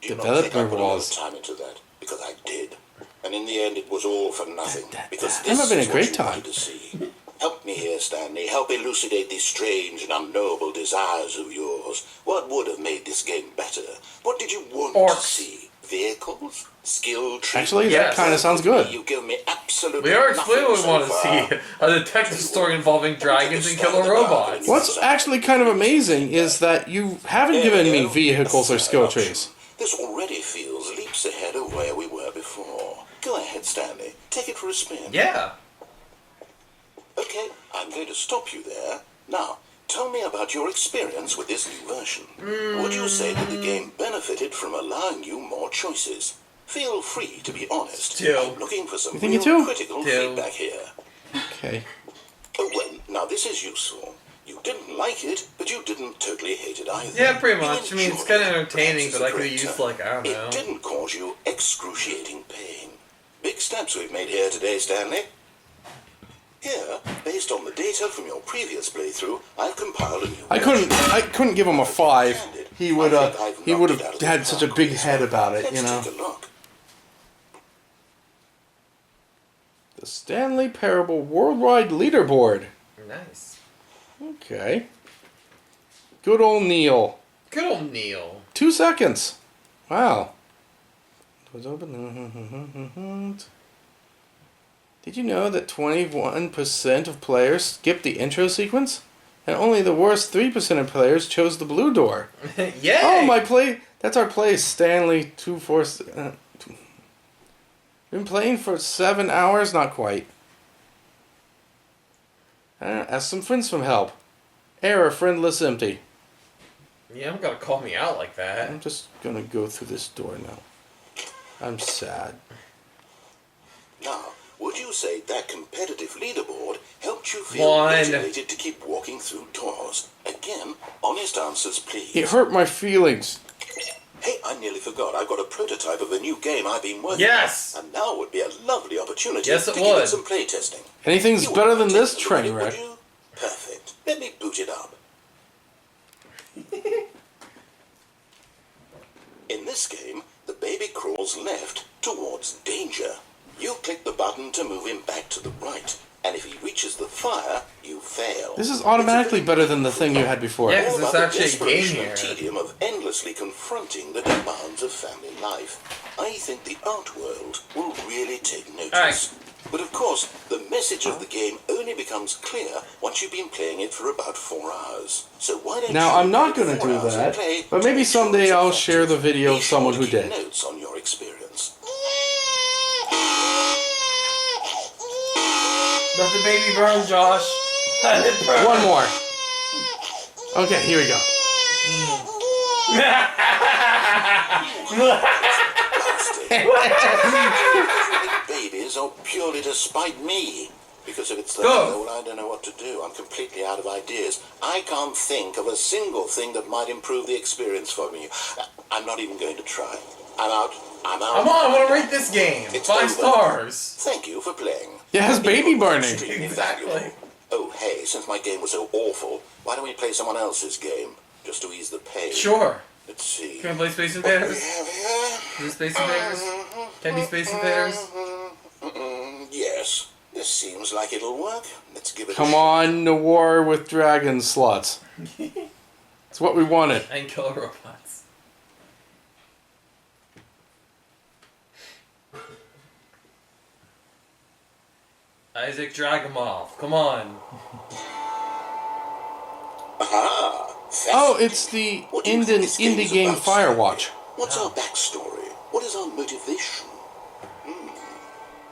Do you not Developer think I put a lot was. of time into that? Because I did. And in the end, it was all for nothing. Because I'm this having a is what great you time. wanted to see. Help me here, Stanley. Help elucidate these strange and unknowable desires of yours. What would have made this game better? What did you want Orcs. to see? Vehicles? Skill trees? Actually, that Yes. kind of sounds good. You give me absolutely We are explaining what we nothing want to so far. see. A detective story involving dragons and killer robots. What's actually kind of amazing is that you haven't given me vehicles or skill trees. This already feels leaps ahead of where we were before. Go ahead, Stanley. Take it for a spin. Yeah. Okay, I'm going to stop you there. Now, tell me about your experience with this new version. Would you say that the game benefited from allowing you more choices? Feel free to be honest. Two. I'm looking for some You think real it too? critical Two. feedback here. Okay. Oh, well, now this is useful. You didn't like it, but you didn't totally hate it either. Yeah, pretty You much. I mean, it's enjoyed kind of it. entertaining, Perhaps but I it's a could have great used, term. like, I don't know. It didn't cause you excruciating pain. Big steps we've made here today, Stanley. Here, based on the data from your previous playthrough, I've compiled a new I couldn't give him a 5. He would have had such a big head about it, you know. Let's take a look. The Stanley Parable Worldwide Leaderboard. Nice. Okay. Good old Neil. Good old Neil. 2 seconds. Wow. It was open. Did you know that 21% of players skipped the intro sequence? And only the worst 3% of players chose the blue door. Yay! Oh, my play. That's our place, Stanley 246. Been playing for 7 hours? Not quite. Ask some friends for help. Error, friendless, empty. You don't gotta call me out like that. I'm just gonna go through this door now. I'm sad. Now, would you say that competitive leaderboard helped you feel 1. motivated to keep walking through doors? Again, honest answers, please. It hurt my feelings. Hey, I nearly forgot. I've got a prototype of a new game I've been working Yes! on. And now would be a lovely opportunity Yes, to it give it would. some playtesting. Anything's You better wouldn't than mind this taking a look train at it, wreck. would you? Perfect. Let me boot it up. In this game, the baby crawls left towards danger. You click the button to move him back to the right. And if he reaches the fire, you fail. This is automatically better than the thing you had before. Yeah. 'cause All there's about the actually a game desperation and here. tedium of endlessly confronting the demands of family life. I think the art world will really take notice. Alright. But of course, the message of the game only becomes clear once you've been playing it for about 4 hours. So why don't Now, you I'm not take gonna 4 do hours that, and play but to maybe make sure someday it's I'll effective. share the video Be of sure someone to who keep did. notes on your experience. Let the baby burn, Josh. Let it burn. One more. Okay, here we go. Babies are purely to spite me. Because if it's that, Go. well, I don't know what to do. I'm completely out of ideas. I can't think of a single thing that might improve the experience for me. I'm not even going to try. I'm out. I'm out. Come on, I want to rate this game. It's 5 over. stars. Thank you for playing. Yeah, it's baby burning. Extremely Exactly. valuable. Oh, hey, since my game was so awful, why don't we play someone else's game? just to ease the pain. Sure. Let's see. Can we play Space What do we Invaders? have here? Is it Space Invaders? Can it be Space Invaders? Yes. This seems like it'll work. Let's give it a Come shot. on, the war with dragon sluts. It's what we wanted. And kill robots. Isaac Dragamov, come on. Aha! Oh, it's the What do you think this indie game's game about, Firewatch. What's our backstory? What is our motivation?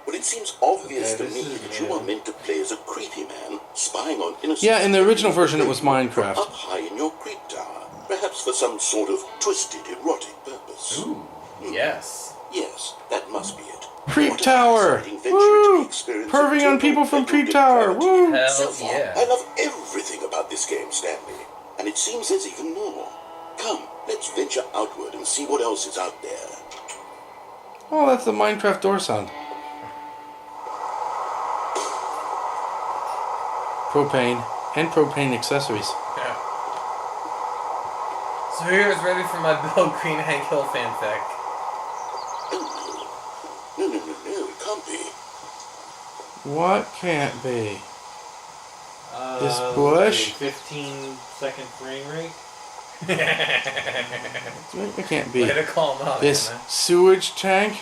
Well, it seems obvious to me that you are meant to play as a creepy man, spying on innocent... Yeah, in the original version it was from Minecraft. up high in your creep tower, perhaps for some sort of twisted, erotic purpose. Ooh, yes. Yes, that must be it. Creep What a Tower! fascinating venture into Woo! the experience of Perving on people from general Creep Tower! depravity. Woo! So Hell far, yeah. I love everything about this game, Stanley. And it seems there's even more. Come, let's venture outward and see what else is out there. Oh, that's the Minecraft door sound. Propane and propane accessories. Yeah. So here is ready for my Bill Green Hank Hill fanfic. Oh, no, it can't be. What can't be? This let's bush? see, 15-second frame rate. It can't be. Way to call him out, This man. sewage tank?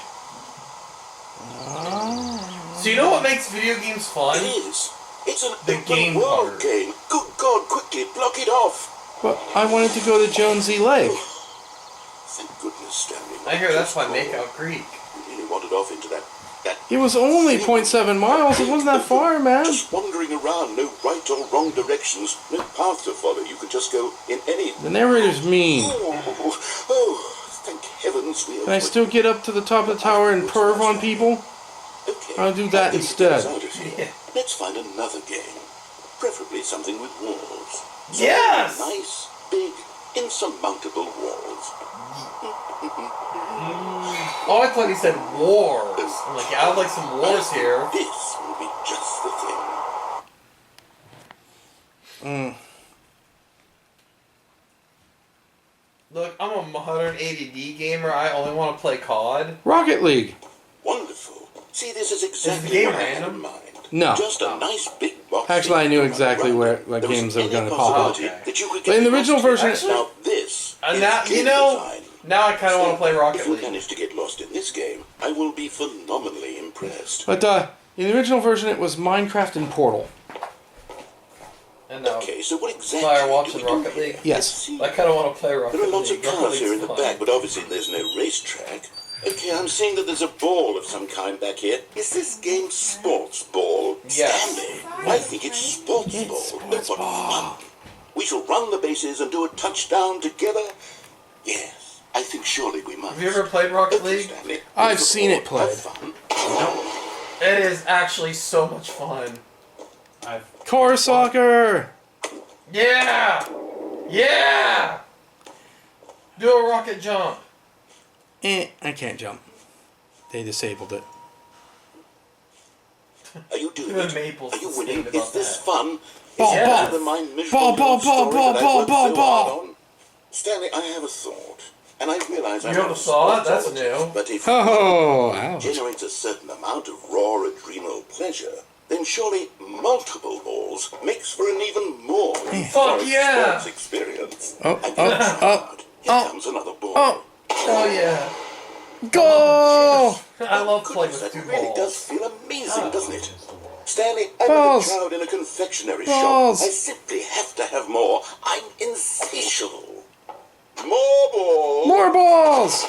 So you know what makes video games fun? It is. It's an The open game world part. game. Good God, quickly, block it off. But I wanted to go to Jonesy Lake. Thank goodness, Stanley. I hear that's why Makeout Creek. We really wandered off into that It was only 0.7 miles. It wasn't that far, man. Just wandering around, no right or wrong directions, no path to follow. You could just go in any... The narrator's mean. Oh, thank heavens we Can I still get up to the top of the tower and perv on people? Okay, I'll do that I think instead. it's out of here. Let's find another game. Preferably something with walls. Yes! Nice, big, insurmountable walls. Oh, I thought he said wars. I'm like, yeah, I'd like some wars here. This will be just the thing. Look, I'm a modern ADD gamer. I only want to play COD. Rocket League. Wonderful. See, this is exactly the game what I had random? in mind. No. Just a nice big box. Actually, I knew thing exactly around. what There was games were any gonna pop up. possibility Okay. that you could But in the get original lost version- here. Now this And is now, game you know, design. now I kind of want to play Rocket If you League. manage to get lost in this game, I will be phenomenally impressed. But in the original version, it was Minecraft and Portal. And now, Okay, so what exactly Firewatch do and we do Rocket here? League? Yes. Let's see. I kind of want to play Rocket There are League. lots of Rocket cars here in League's the fun. back, but obviously there's no racetrack. Okay, I'm seeing that there's a ball of some kind back here. Is this game sports ball? Yes. Stanley, I think it's sports It's ball. sports What ball. fun. We shall run the bases and do a touchdown together. Yes, I think surely we must. Have you ever played Rocket Okay, League? Stanley, I've let's seen it all have played. fun. It is actually so much fun. Core soccer. Yeah! Yeah! Do a rocket jump. I can't jump. They disabled it. Are you doing Even it? Maple's Are you the winning? same Is about this that. fun? Ball, Is it ball. better than my miserable Ball, ball, little story ball, that I ball, worked ball, so ball. hard on? Stanley, I have a thought, and I realize I'm You have not a thought? That's sportsologist, new. But if Oh, it ouch. generates a certain amount of raw adrenal pleasure, then surely multiple balls makes for an even more euphoric yeah. sports experience. Oh, I oh, get oh, Here oh, comes another ball. oh. Oh yeah. Goal! I love playing Goodness, with that two really does balls. feel amazing, doesn't it? Stanley, I'm Balls. like a crowd in a confectionery Balls. shop. I simply have to have more. I'm insatiable. More balls. More balls!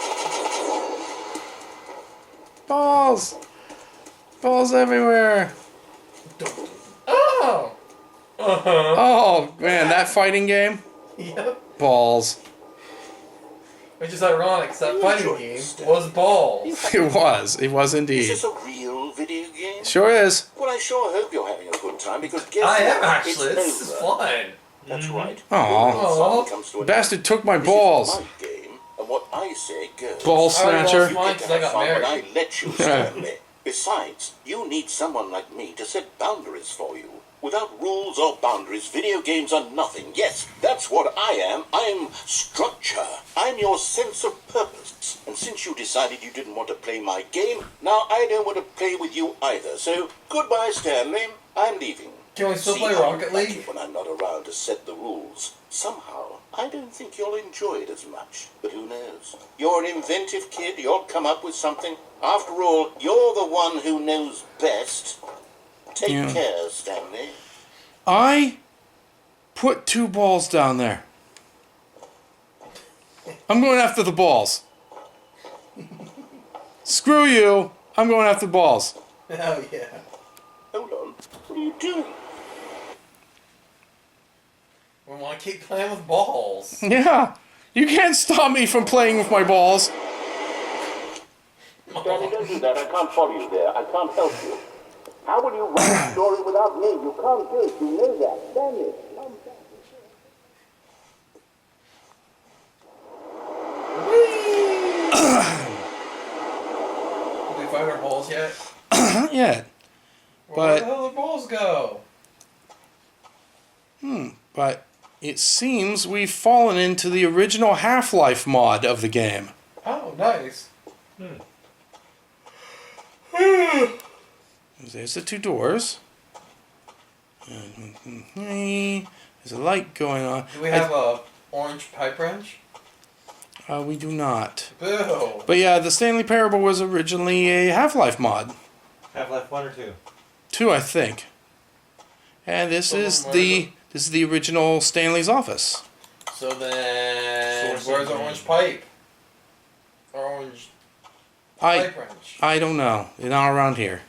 Balls! Balls everywhere! Oh! Uh-huh. Oh, man, that fighting game? Yep. Balls. Which is ironic, 'cause that fighting Enjoy game this. was balls. It was. It was Is indeed. this a real video game? Sure is. Well, I sure hope you're having a good time because guess I am what? actually. It's This is over. fun. That's right. Aw. All fun comes to an Bastard end. took my This is balls. my game, and what I say goes. Ball I already snatcher. lost mine 'cause I got When married. I let you, Stanley. Besides, you need someone like me to set boundaries for you. Without rules or boundaries, video games are nothing. Yes, that's what I am. I'm structure. I'm your sense of purpose. And since you decided you didn't want to play my game, now I don't want to play with you either. So, goodbye, Stanley. I'm leaving. Can we still See play how Rocket you like League? it when I'm not around to set the rules. Somehow, I don't think you'll enjoy it as much. But who knows? You're an inventive kid. You'll come up with something. After all, you're the one who knows best. Take care, Stanley. I put 2 balls down there. I'm going after the balls. Screw you. I'm going after the balls. Oh, yeah. Hold on. What are you doing? We want to keep playing with balls. Yeah. You can't stop me from playing with my balls. Stanley, don't do that. I can't follow you there. I can't help you. How will you write a story without me? You can't do it. You know that. Stanley, come back. Did we find our balls yet? Not yet. Where the But, hell did the balls go? but it seems we've fallen into the original Half-Life mod of the game. Oh, nice. There's the 2 doors. There's a light going on. Do we have a orange pipe wrench? We do not. Boo. But yeah, the Stanley Parable was originally a Half-Life mod. Half-Life 1 or 2? 2, I think. And this is the original Stanley's office. So then, Source where's the of orange game. pipe? Orange pipe wrench. I don't know. They're not around here.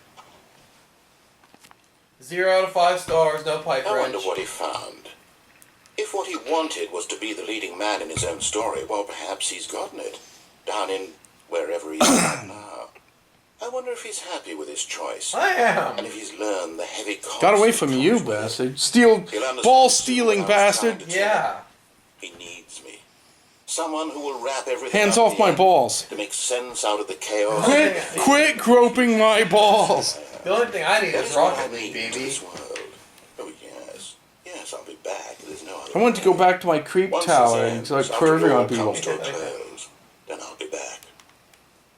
0 out of 5 stars, no pipe I wrench. wonder what he found. If what he wanted was to be the leading man in his own story, well, perhaps he's gotten it. Down in wherever he is right now. I wonder if he's happy with his choice. I am. And if he's learned the heavy cost. Got away that from comes you, with it. bastard. He'll understand Ball soon stealing what I was trying bastard. to tell Yeah. him. He needs me. Someone who will wrap everything Hands up off in the my end balls. to make sense out of the chaos. Quit groping my balls. The only thing I need That is is what I Rocket League, need to baby. this world. Oh yes, yes, I'll be back. There's no other I want to go back to my creep Once tower this and ends, start after perving all on people. comes to a close, then I'll be back.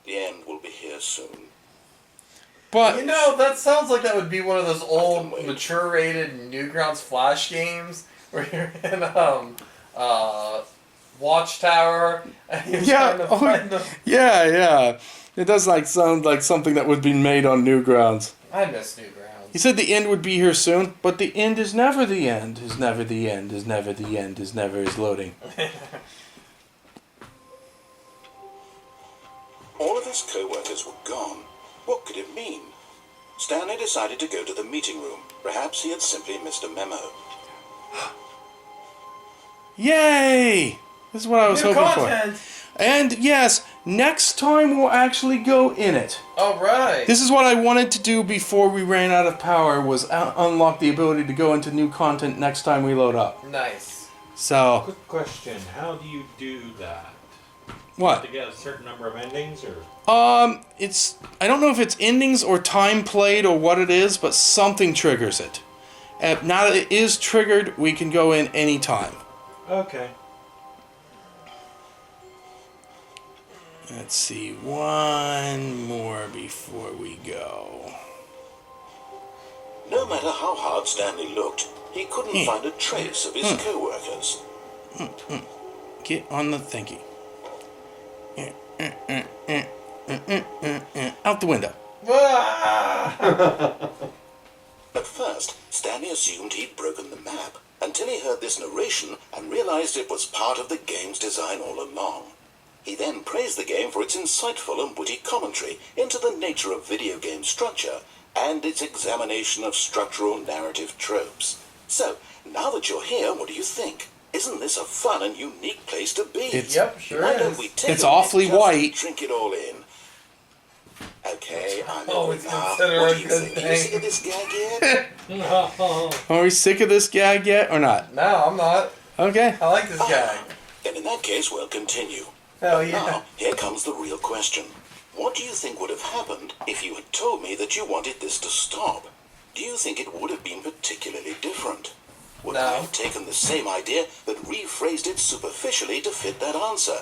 The end will be here soon. But You know, that sounds like that would be one of those old, can wait. mature-rated Newgrounds Flash games where you're in Watchtower and you're Yeah, trying to oh, find them. yeah. It does sound like something that would be made on Newgrounds. I miss Newgrounds. He said the end would be here soon, but the end is never the end. Is never the end. Is never the end. Is never is loading. All of his co-workers were gone. What could it mean? Stanley decided to go to the meeting room. Perhaps he had simply missed a memo. Yay! This is what I was New hoping content! for. And yes, next time we'll actually go in it. Alright. This is what I wanted to do before we ran out of power, was unlock the ability to go into new content next time we load up. Nice. So, Quick question: how do you do that? what? To get a certain number of endings, or It's, I don't know if it's endings or time played or what it is, but something triggers it. Now that it is triggered, we can go in any time. okay. Let's see, one more before we go. No matter how hard Stanley looked, he couldn't find a trace of his co-workers. Get on the thingy. Out the window. At first, Stanley assumed he'd broken the map, until he heard this narration and realized it was part of the game's design all along. He then praised the game for its insightful and witty commentary into the nature of video game structure and its examination of structural narrative tropes. So, now that you're here, what do you think? Isn't this a fun and unique place to be? Yep, sure Why is. don't we take It's a minute awfully just to white. drink it all in? Okay, I'm Always over now. consider What a do you good think? Are you thing. sick of this gag yet? Are we sick of this gag yet or not? No, I'm not. Okay. I like this guy. Then in that case, we'll continue. Hell But yeah. now, here comes the real question. What do you think would have happened if you had told me that you wanted this to stop? do you think it would have been particularly different? Would No. I have taken the same idea but rephrased it superficially to fit that answer?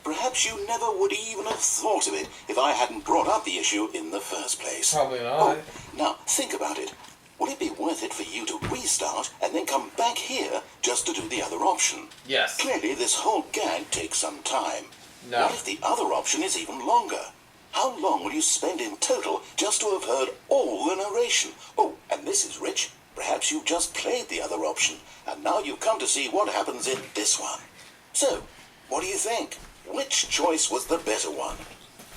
Perhaps you never would even have thought of it if I hadn't brought up the issue in the first place. Probably not. Oh, now think about it. Would it be worth it for you to restart and then come back here just to do the other option? Yes. Clearly, this whole gag takes some time. No. What if the other option is even longer? How long will you spend in total just to have heard all the narration? Oh, and this is rich. Perhaps you just played the other option, and now you've come to see what happens in this one. So, what do you think? Which choice was the better one?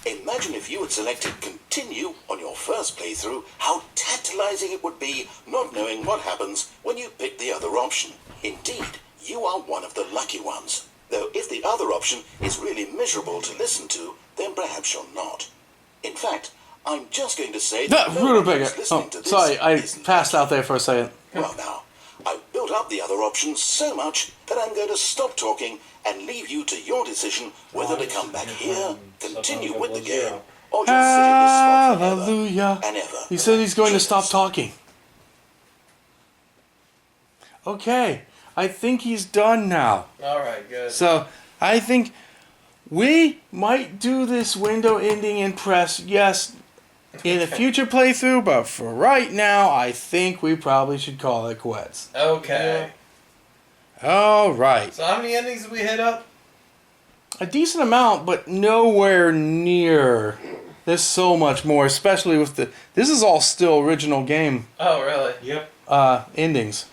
Imagine if you had selected continue on your first playthrough, how tantalizing it would be not knowing what happens when you pick the other option. Indeed, you are one of the lucky ones. Though if the other option is really miserable to listen to, then perhaps you're not. In fact, I'm just going to say that no one who's Rutabaga. listening Oh, to this sorry, I isn't passed out there for a second. well now, I've built up the other options so much that I'm going to stop talking and leave you to your decision whether to come back here, continue with the game, or just sit in this spot forever Hallelujah. and ever. He said he's going to stop Cheers. talking. Okay, I think he's done now. Alright, good. So, I think we might do this window ending in press, yes, in a future playthrough, but for right now, I think we probably should call it quits. Okay. Alright. So how many endings did we hit up? A decent amount, but nowhere near. There's so much more, especially with the... This is all still original game Oh, really? Yep. endings.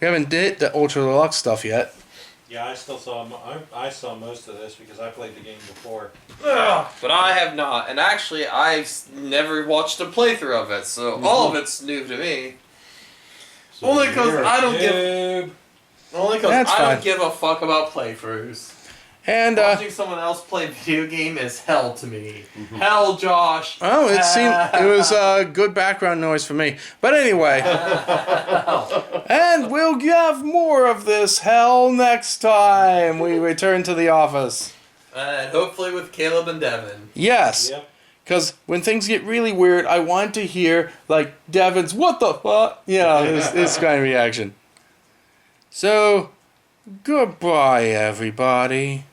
We haven't did the Ultra Deluxe stuff yet. Yeah, I still saw. I saw most of this because I played the game before. Ugh, but I have not. And actually, I've never watched a playthrough of it, so all of it's new to me. So Only 'cause you're a I don't give- noob. Only because That's I fine. don't give a fuck about playthroughs. And, Watching someone else play video game is hell to me. Hell, Josh. oh, it seemed... It was good background noise for me. But anyway... And we'll have more of this hell next time we return to the office. And hopefully with Caleb and Devin. Yes, Yep. because when things get really weird, I want to hear, like, Devin's, what the fuck? You know, this kind of reaction. So, goodbye, everybody.